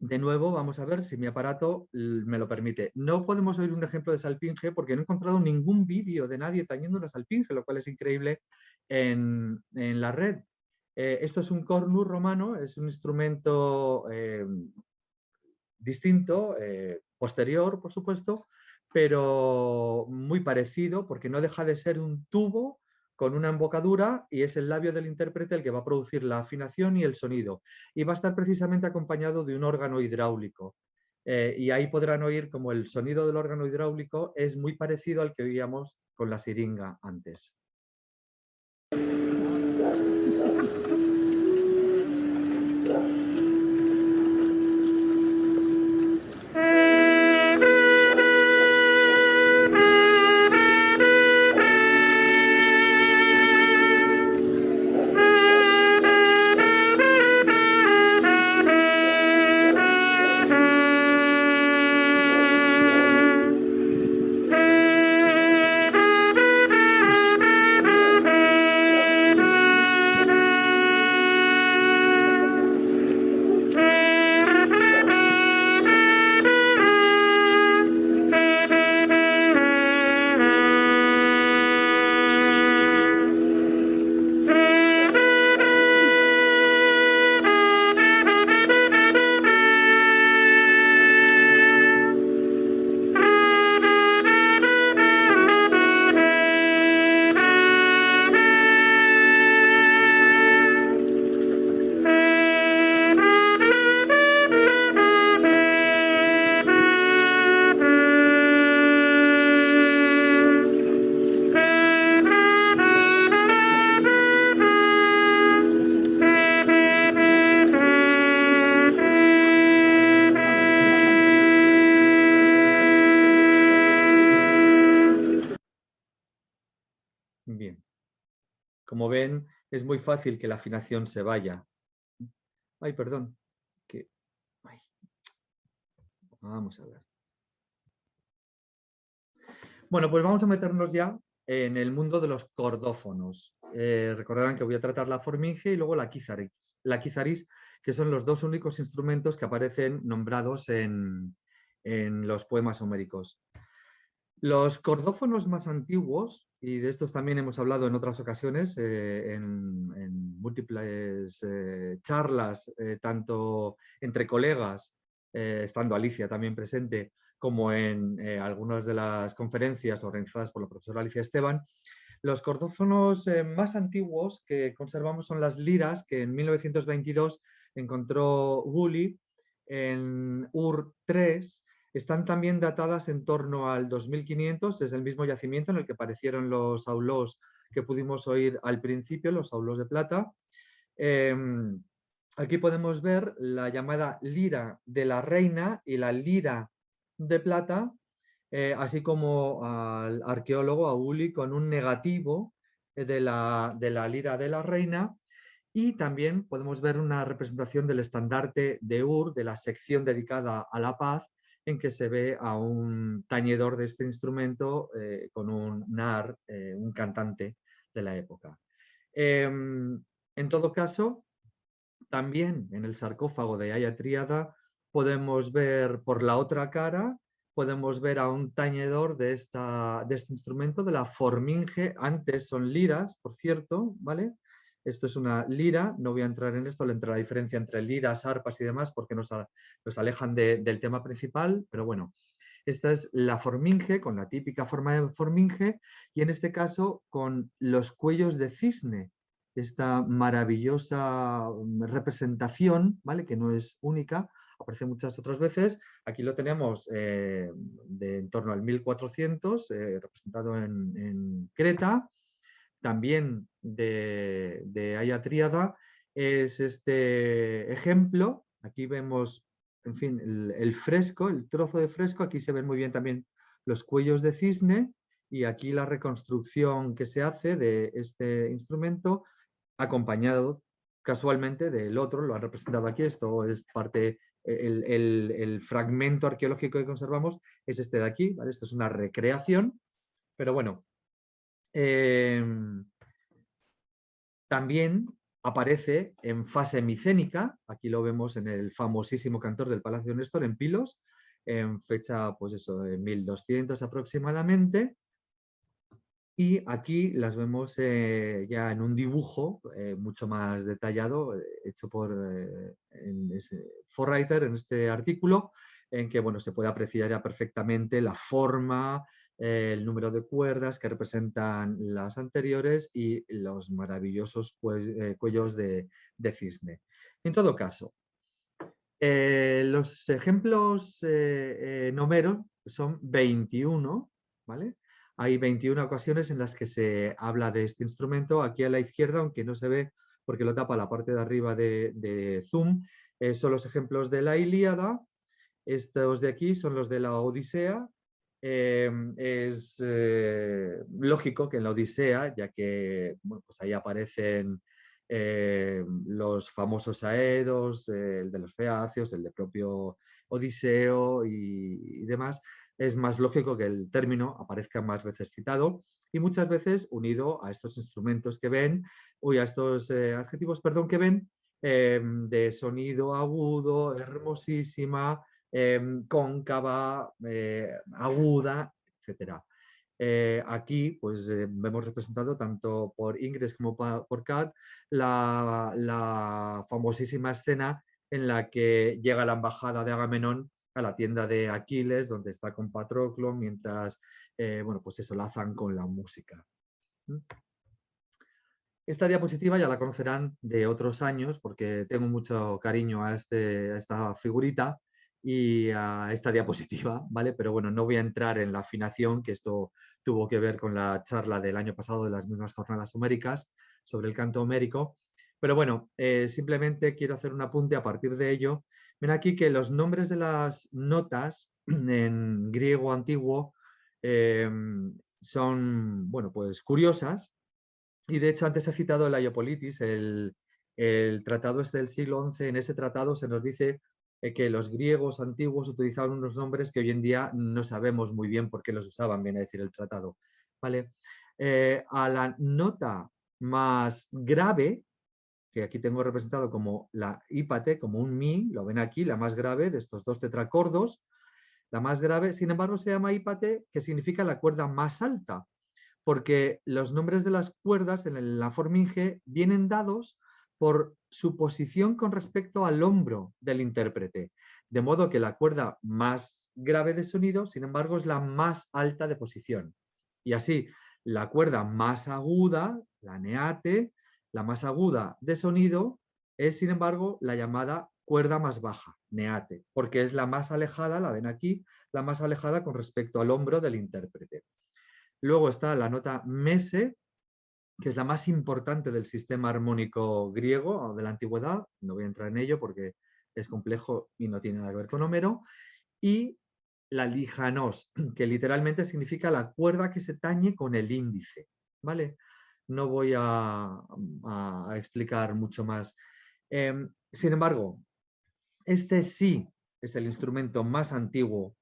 de nuevo vamos a ver si mi aparato me lo permite. No podemos oír un ejemplo de salpinge porque no he encontrado ningún vídeo de nadie tañendo una salpinge, lo cual es increíble en la red. Esto es un cornu romano, es un instrumento distinto, posterior, por supuesto, pero muy parecido porque no deja de ser un tubo con una embocadura y es el labio del intérprete el que va a producir la afinación y el sonido. Y va a estar precisamente acompañado de un órgano hidráulico. Y ahí podrán oír como el sonido del órgano hidráulico es muy parecido al que oíamos con la siringa antes. Bien. Como ven, es muy fácil que la afinación se vaya. Ay, perdón. Ay. Vamos a ver. Bueno, pues vamos a meternos ya en el mundo de los cordófonos. Recordarán que voy a tratar la forminge y luego la quizaris, que son los dos únicos instrumentos que aparecen nombrados en los poemas homéricos. Los cordófonos más antiguos, y de estos también hemos hablado en otras ocasiones, en múltiples charlas, tanto entre colegas, estando Alicia también presente, como en algunas de las conferencias organizadas por la profesora Alicia Esteban. Los cordófonos más antiguos que conservamos son las liras, que en 1922 encontró Woolley en Ur III. Están también datadas en torno al 2500, es el mismo yacimiento en el que aparecieron los aulós que pudimos oír al principio, los aulós de plata. Aquí podemos ver la llamada lira de la reina y la lira de plata, así como al arqueólogo, a Woolley, con un negativo de la lira de la reina. Y también podemos ver una representación del estandarte de Ur, de la sección dedicada a la paz, en que se ve a un tañedor de este instrumento con un nar, un cantante de la época. En todo caso, también en el sarcófago de Hagia Tríada podemos ver por la otra cara, podemos ver a un tañedor de este instrumento, de la forminge. Antes son liras, por cierto, ¿vale? Esto es una lira, no voy a entrar en esto, la diferencia entre liras, arpas y demás, porque nos alejan del tema principal, pero bueno, esta es la forminge, con la típica forma de forminge, y en este caso con los cuellos de cisne, esta maravillosa representación, ¿vale? Que no es única, aparece muchas otras veces. Aquí lo tenemos de en torno al 1400, representado en Creta. También de Hagia Tríada es este ejemplo. Aquí vemos, en fin, el fresco, el trozo de fresco. Aquí se ven muy bien también los cuellos de cisne y aquí la reconstrucción que se hace de este instrumento, acompañado casualmente del otro, lo han representado aquí. Esto es parte, el fragmento arqueológico que conservamos es este de aquí, ¿vale? Esto es una recreación, pero bueno. También aparece en fase micénica, aquí lo vemos en el famosísimo cantor del Palacio de Néstor, en Pilos, en fecha, pues eso, de 1200 aproximadamente, y aquí las vemos ya en un dibujo mucho más detallado, hecho por Forreiter en este artículo, en que bueno, se puede apreciar ya perfectamente la forma, el número de cuerdas que representan las anteriores y los maravillosos cuellos de cisne. En todo caso, los ejemplos en Homero son 21, ¿vale? Hay 21 ocasiones en las que se habla de este instrumento. Aquí a la izquierda, aunque no se ve porque lo tapa la parte de arriba de Zoom, son los ejemplos de la Ilíada. Estos de aquí son los de la Odisea. Es lógico que en la Odisea, ya que bueno, pues ahí aparecen los famosos Aedos, el de los Feacios, el de propio Odiseo y demás, es más lógico que el término aparezca más veces citado y muchas veces unido a estos instrumentos que ven, a estos adjetivos, perdón, que ven de sonido agudo, hermosísima, cóncava, aguda, etc. Aquí pues, vemos representado tanto por Ingres como por Kat la famosísima escena en la que llega la embajada de Agamenón a la tienda de Aquiles, donde está con Patroclo, mientras bueno, pues eso, lazan con la música. Esta diapositiva ya la conocerán de otros años porque tengo mucho cariño a esta figurita y a esta diapositiva, ¿vale? Pero bueno, no voy a entrar en la afinación, que esto tuvo que ver con la charla del año pasado de las mismas jornadas homéricas sobre el canto homérico. Pero bueno, simplemente quiero hacer un apunte a partir de ello. Ven aquí que los nombres de las notas en griego antiguo son, bueno, pues curiosas. Y de hecho antes he citado el Aiopolitis, el tratado este del siglo XI. En ese tratado se nos dice que los griegos antiguos utilizaban unos nombres que hoy en día no sabemos muy bien por qué los usaban, viene a decir el tratado. ¿Vale? A la nota más grave, que aquí tengo representado como la hípate, como un mi, lo ven aquí, la más grave de estos dos tetracordos, la más grave, sin embargo se llama hípate, que significa la cuerda más alta, porque los nombres de las cuerdas en la forminge vienen dados por su posición con respecto al hombro del intérprete, de modo que la cuerda más grave de sonido, sin embargo, es la más alta de posición. Y así, la cuerda más aguda, la neate, la más aguda de sonido, es, sin embargo, la llamada cuerda más baja, neate, porque es la más alejada, la ven aquí, la más alejada con respecto al hombro del intérprete. Luego está la nota mese, que es la más importante del sistema armónico griego de la antigüedad. No voy a entrar en ello porque es complejo y no tiene nada que ver con Homero. Y la lijanos, que literalmente significa la cuerda que se tañe con el índice. ¿Vale? No voy a explicar mucho más. Sin embargo, este sí es el instrumento más antiguo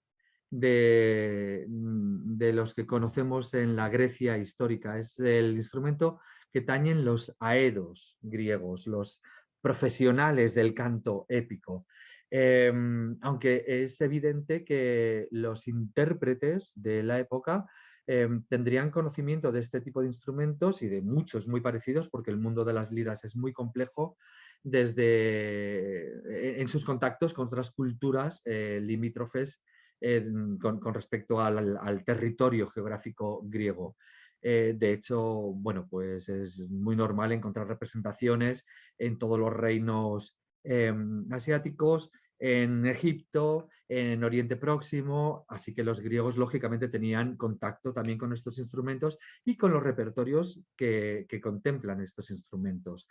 de los que conocemos en la Grecia histórica. Es el instrumento que tañen los aedos griegos, los profesionales del canto épico. Aunque es evidente que los intérpretes de la época tendrían conocimiento de este tipo de instrumentos y de muchos muy parecidos, porque el mundo de las liras es muy complejo, en sus contactos con otras culturas limítrofes con respecto al territorio geográfico griego. De hecho, bueno, pues es muy normal encontrar representaciones en todos los reinos asiáticos, en Egipto, en Oriente Próximo, así que los griegos lógicamente tenían contacto también con estos instrumentos y con los repertorios que contemplan estos instrumentos.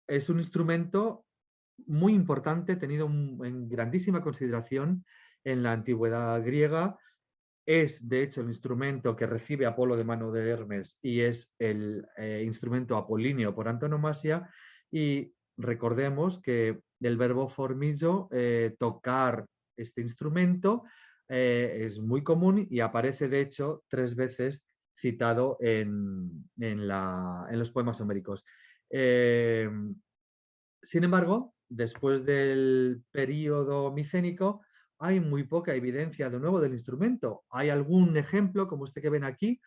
Es un instrumento muy importante, tenido en grandísima consideración en la antigüedad griega. Es, de hecho, el instrumento que recibe Apolo de mano de Hermes y es el instrumento apolíneo por antonomasia. Y recordemos que el verbo formizo, tocar este instrumento, es muy común y aparece, de hecho, 3 veces citado en los poemas homéricos. Sin embargo, después del período micénico, hay muy poca evidencia de nuevo del instrumento. Hay algún ejemplo, como este que ven aquí,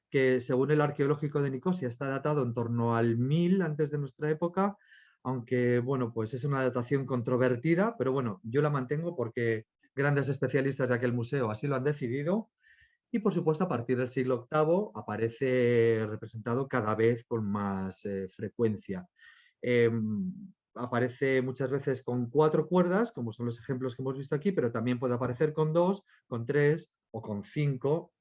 que según el arqueológico de Nicosia está datado en torno al 1000 antes de nuestra época, aunque bueno, pues es una datación controvertida, pero bueno, yo la mantengo porque grandes especialistas de aquel museo así lo han decidido. Y por supuesto, a partir del siglo VIII aparece representado cada vez con más frecuencia. Aparece muchas veces con 4 cuerdas, como son los ejemplos que hemos visto aquí, pero también puede aparecer con 2, con 3 o con 5,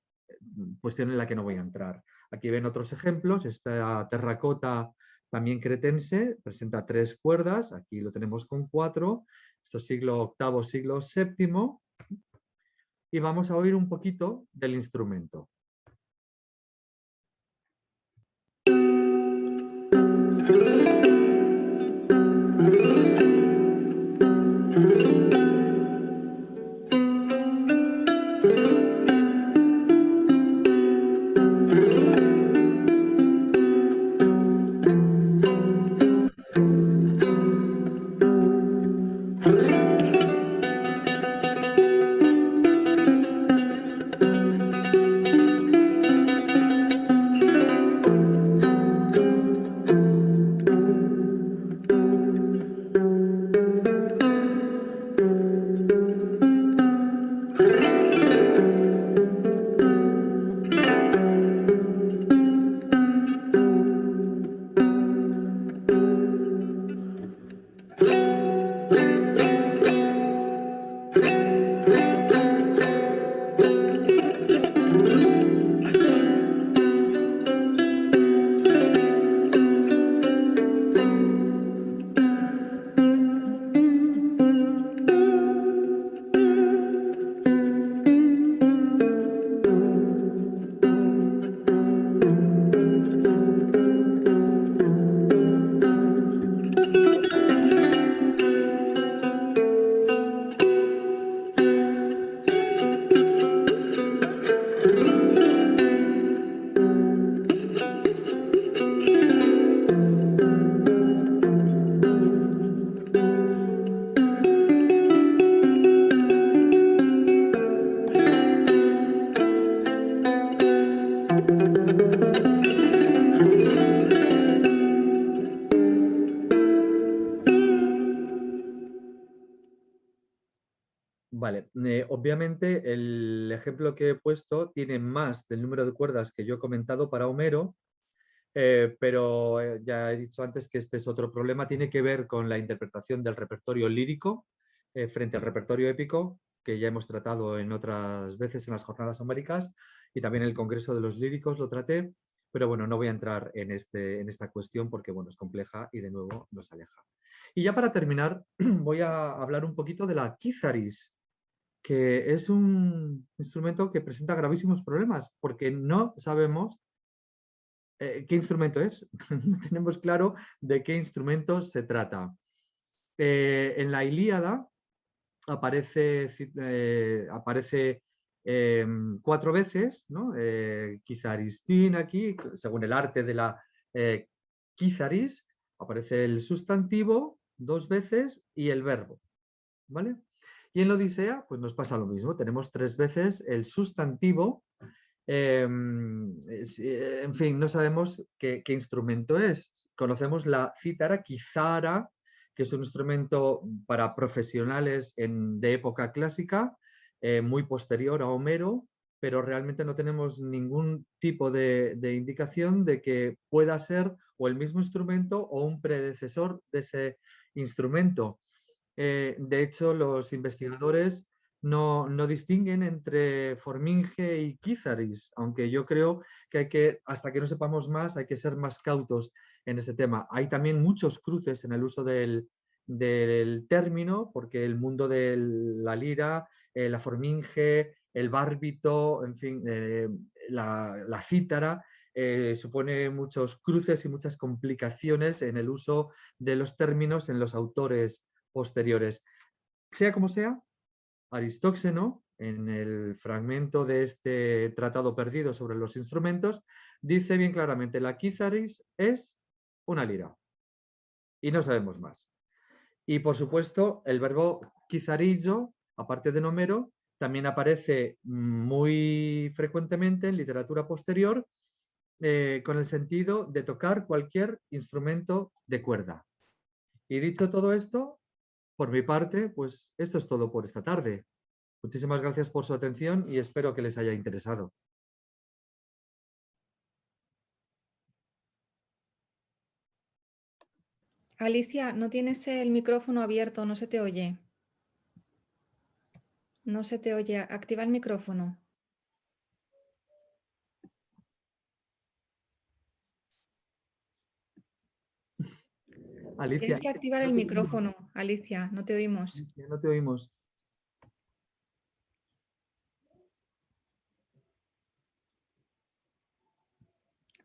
cuestión en la que no voy a entrar. Aquí ven otros ejemplos. Esta terracota también cretense presenta 3 cuerdas, aquí lo tenemos con 4. Esto es siglo VIII, siglo VII. Y vamos a oír un poquito del instrumento. Vale, obviamente el ejemplo que he puesto tiene más del número de cuerdas que yo he comentado para Homero, pero ya he dicho antes que este es otro problema, tiene que ver con la interpretación del repertorio lírico frente al repertorio épico, que ya hemos tratado en otras veces en las jornadas homéricas, y también en el Congreso de los Líricos lo traté, pero bueno, no voy a entrar en esta cuestión porque bueno, es compleja y de nuevo nos aleja. Y ya para terminar, voy a hablar un poquito de la kizaris, que es un instrumento que presenta gravísimos problemas porque no sabemos qué instrumento es. No tenemos claro de qué instrumento se trata. En la Ilíada aparece 4 veces, ¿no? Kizaristín aquí, según el arte de la kizaris, aparece el sustantivo 2 veces y el verbo, ¿vale? Y en la Odisea, pues nos pasa lo mismo. Tenemos 3 veces el sustantivo. En fin, no sabemos qué instrumento es. Conocemos la cítara, kizara, que es un instrumento para profesionales de época clásica, muy posterior a Homero, pero realmente no tenemos ningún tipo de indicación de que pueda ser o el mismo instrumento o un predecesor de ese instrumento. De hecho, los investigadores no distinguen entre forminge y kizaris, aunque yo creo que hasta que no sepamos más, hay que ser más cautos en ese tema. Hay también muchos cruces en el uso del término, porque el mundo de la lira, la forminge, el bárbito, en fin, la cítara, supone muchos cruces y muchas complicaciones en el uso de los términos en los autores posteriores. Sea como sea, Aristóxeno en el fragmento de este tratado perdido sobre los instrumentos, dice bien claramente, la kizaris es una lira. Y no sabemos más. Y por supuesto, el verbo kizarillo, aparte de Homero, también aparece muy frecuentemente en literatura posterior con el sentido de tocar cualquier instrumento de cuerda. Y dicho todo esto, por mi parte, pues esto es todo por esta tarde. Muchísimas gracias por su atención y espero que les haya interesado. Alicia, no tienes el micrófono abierto, no se te oye. No se te oye. Activa el micrófono. Alicia, Tienes que activar el micrófono, Alicia, no te oímos. No te oímos.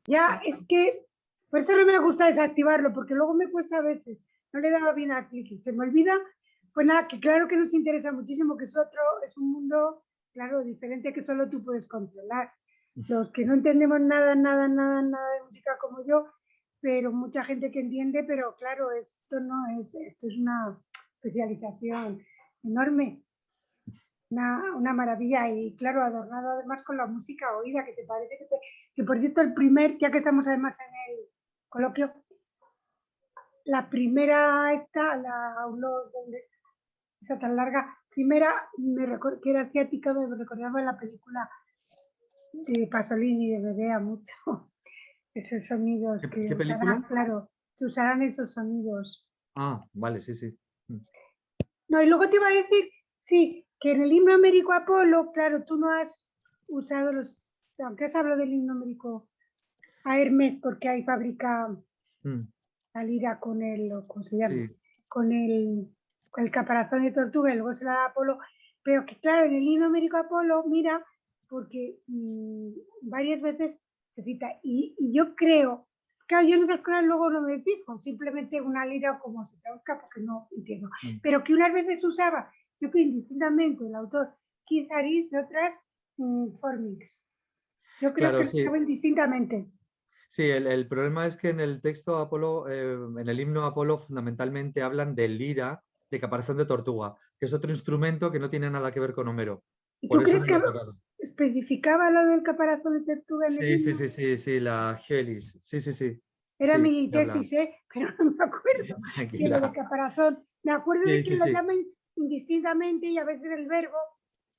Ya, es que por eso no me gusta desactivarlo, porque luego me cuesta a veces. No le daba bien al clic y se me olvida. Pues nada, que claro que nos interesa muchísimo, que es un mundo, claro, diferente que solo tú puedes controlar. Los que no entendemos nada de música como yo, pero mucha gente que entiende, pero claro, esto es una especialización enorme. Una maravilla y claro, adornado además con la música oída, que te parece que por cierto ya que estamos además en el coloquio, la primera esta tan larga, que era asiática, me recordaba la película de Pasolini, de Medea mucho, esos sonidos ¿Qué que película? usarán, claro, se usarán esos sonidos. Ah, vale, sí, sí. No, y luego te iba a decir, sí, que en el himno américo Apolo, claro, tú no has usado aunque has hablado del himno américo a Hermes, porque hay fábrica la lira con ¿cómo se llama? Sí. Con el caparazón de tortuga y luego se la da a Apolo, pero que claro, en el himno américo Apolo, mira, porque varias veces se cita, y yo creo, claro, yo en esas cosas luego no me fijo, simplemente una lira o como se traduzca porque no entiendo, pero que unas veces usaba, yo creo indistintamente el autor Kizaris y otras Formix. Yo creo Claro, que sí. lo saben distintamente. Sí, el problema es que en el texto Apolo, en el himno Apolo, fundamentalmente hablan de lira, de caparazón de tortuga, que es otro instrumento que no tiene nada que ver con Homero. ¿Y Por tú eso crees no que lo he tocado. especificaba lo del caparazón de tortuga en el Sí, sí, himno? sí, la Hielis. Sí, sí, sí. Era Sí, mi tesis, pero no me acuerdo de lo de tranquila. caparazón. Me acuerdo de Sí, que sí, lo sí. llaman indistintamente y a veces el verbo,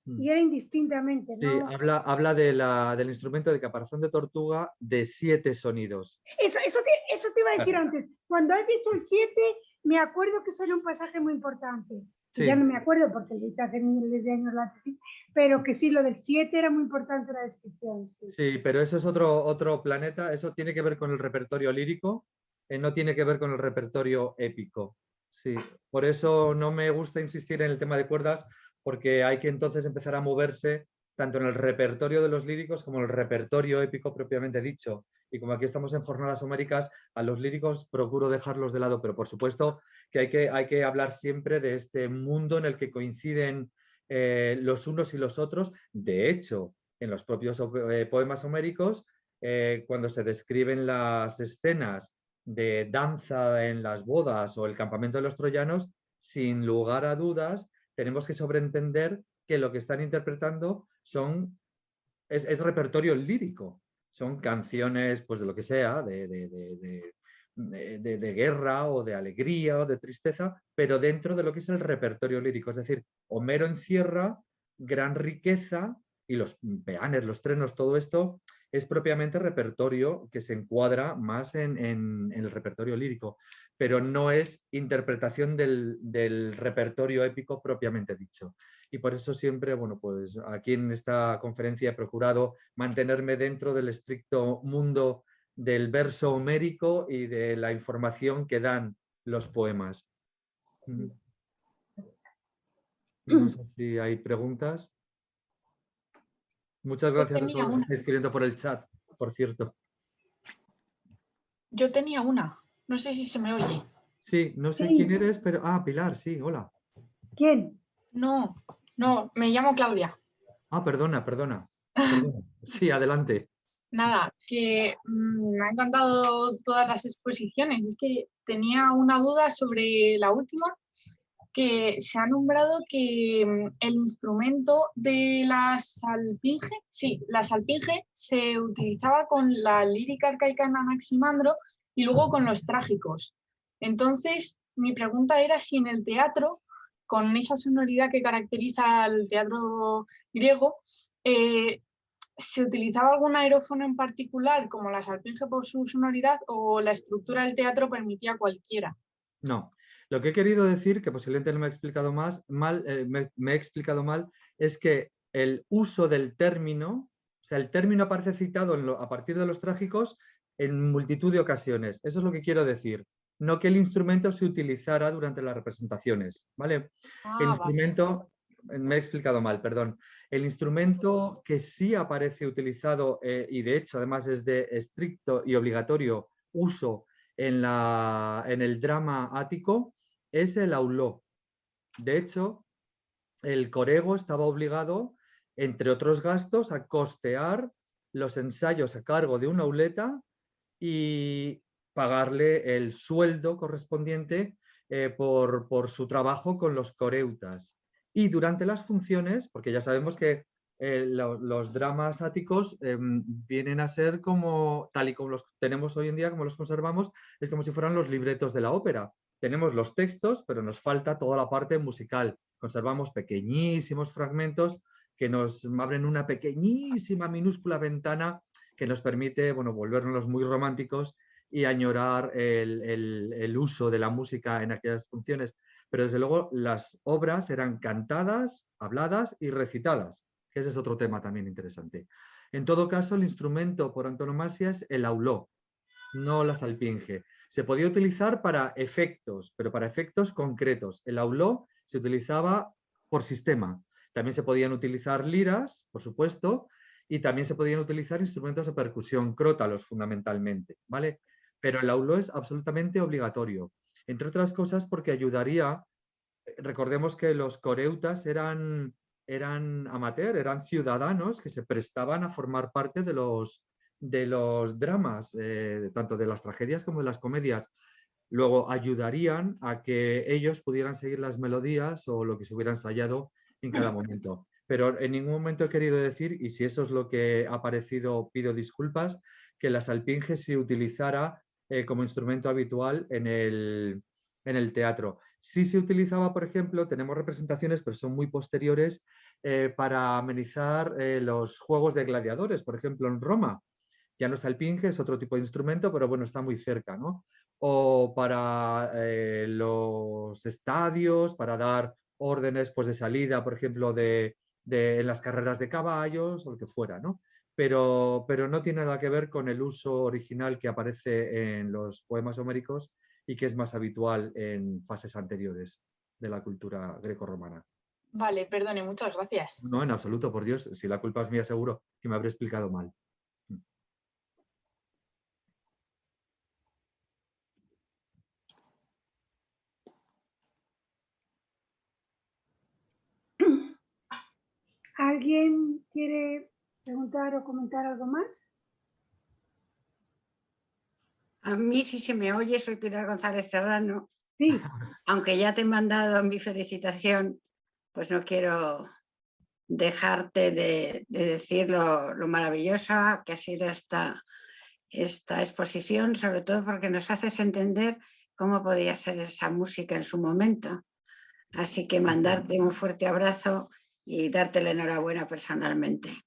y era indistintamente, Sí, ¿no? habla del instrumento de caparazón de tortuga de 7 sonidos. Eso te iba a decir antes. Cuando has dicho el 7, me acuerdo que eso era un pasaje muy importante. Sí. Ya no me acuerdo porque lo hice hace miles de años la tesis, pero que sí, lo del 7 era muy importante la descripción. Sí, sí, pero eso es otro planeta, eso tiene que ver con el repertorio lírico, no tiene que ver con el repertorio épico. Sí, por eso no me gusta insistir en el tema de cuerdas, porque hay que entonces empezar a moverse tanto en el repertorio de los líricos como en el repertorio épico propiamente dicho. Y como aquí estamos en jornadas homéricas, a los líricos procuro dejarlos de lado, pero por supuesto que hay que hablar siempre de este mundo en el que coinciden los unos y los otros. De hecho, en los propios poemas homéricos, cuando se describen las escenas de danza en las bodas o el campamento de los troyanos, sin lugar a dudas, tenemos que sobreentender que lo que están interpretando es repertorio lírico. Son canciones, pues de lo que sea, de guerra o de alegría o de tristeza, pero dentro de lo que es el repertorio lírico. Es decir, Homero encierra gran riqueza y los peanes, los trenos, todo esto es propiamente repertorio que se encuadra más en el repertorio lírico, pero no es interpretación del repertorio épico propiamente dicho. Y por eso siempre, bueno, pues aquí en esta conferencia he procurado mantenerme dentro del estricto mundo del verso homérico y de la información que dan los poemas. No sé si hay preguntas. Muchas gracias a todos los que estáis escribiendo por el chat, por cierto. Yo tenía una. No sé si se me oye. Sí, no sé quién eres, pero... Ah, Pilar, sí, hola. ¿Quién? No, No, me llamo Claudia. Ah, perdona. Sí, adelante. Nada, que me han encantado todas las exposiciones. Es que tenía una duda sobre la última, que se ha nombrado que el instrumento de la salpinge, sí, la salpinge se utilizaba con la lírica arcaica en Anaximandro y luego con los trágicos. Entonces, mi pregunta era si en el teatro, con esa sonoridad que caracteriza al teatro griego, ¿se utilizaba algún aerófono en particular, como la salpinge por su sonoridad, o la estructura del teatro permitía cualquiera? No, lo que he querido decir, que posiblemente no me he explicado me he explicado mal, es que el uso del término, o sea, el término aparece citado a partir de los trágicos en multitud de ocasiones. Eso es lo que quiero decir. No que el instrumento se utilizara durante las representaciones, ¿vale? El instrumento, me he explicado mal, perdón. El instrumento que sí aparece utilizado y de hecho además es de estricto y obligatorio uso en el drama ático es el auló. De hecho, el corego estaba obligado, entre otros gastos, a costear los ensayos a cargo de una auleta y pagarle el sueldo correspondiente por su trabajo con los coreutas. Y durante las funciones, porque ya sabemos que los dramas áticos vienen a ser como, tal y como los tenemos hoy en día, como los conservamos, es como si fueran los libretos de la ópera. Tenemos los textos, pero nos falta toda la parte musical. Conservamos pequeñísimos fragmentos que nos abren una pequeñísima, minúscula ventana que nos permite, bueno, volvernos muy románticos y añorar el uso de la música en aquellas funciones. Pero desde luego las obras eran cantadas, habladas y recitadas, que ese es otro tema también interesante. En todo caso, el instrumento por antonomasia es el auló, no la salpinge. Se podía utilizar para efectos, pero para efectos concretos. El auló se utilizaba por sistema. También se podían utilizar liras, por supuesto, y también se podían utilizar instrumentos de percusión, crótalos fundamentalmente, ¿vale? Pero el auló es absolutamente obligatorio, entre otras cosas porque ayudaría, recordemos que los coreutas eran amateur, eran ciudadanos que se prestaban a formar parte de los dramas, tanto de las tragedias como de las comedias. Luego ayudarían a que ellos pudieran seguir las melodías o lo que se hubiera ensayado en cada momento. Pero en ningún momento he querido decir, y si eso es lo que ha parecido, pido disculpas, que la salpinge se utilizara como instrumento habitual en el teatro. Sí se utilizaba, por ejemplo, tenemos representaciones, pero son muy posteriores, para amenizar los juegos de gladiadores, por ejemplo, en Roma. Ya no salpinge, es otro tipo de instrumento, pero bueno, está muy cerca, ¿no? O para los estadios, para dar órdenes pues, de salida, por ejemplo, en las carreras de caballos o lo que fuera, ¿no? Pero no tiene nada que ver con el uso original que aparece en los poemas homéricos y que es más habitual en fases anteriores de la cultura grecorromana. Vale, perdone, muchas gracias. No, en absoluto, por Dios, si la culpa es mía seguro que me habré explicado mal. ¿Alguien quiere preguntar o comentar algo más? A mí, si se me oye, soy Pilar González Serrano. Sí. Aunque ya te he mandado mi felicitación, pues no quiero dejarte de decir lo maravillosa que ha sido esta exposición, sobre todo porque nos haces entender cómo podía ser esa música en su momento. Así que mandarte un fuerte abrazo y darte la enhorabuena personalmente.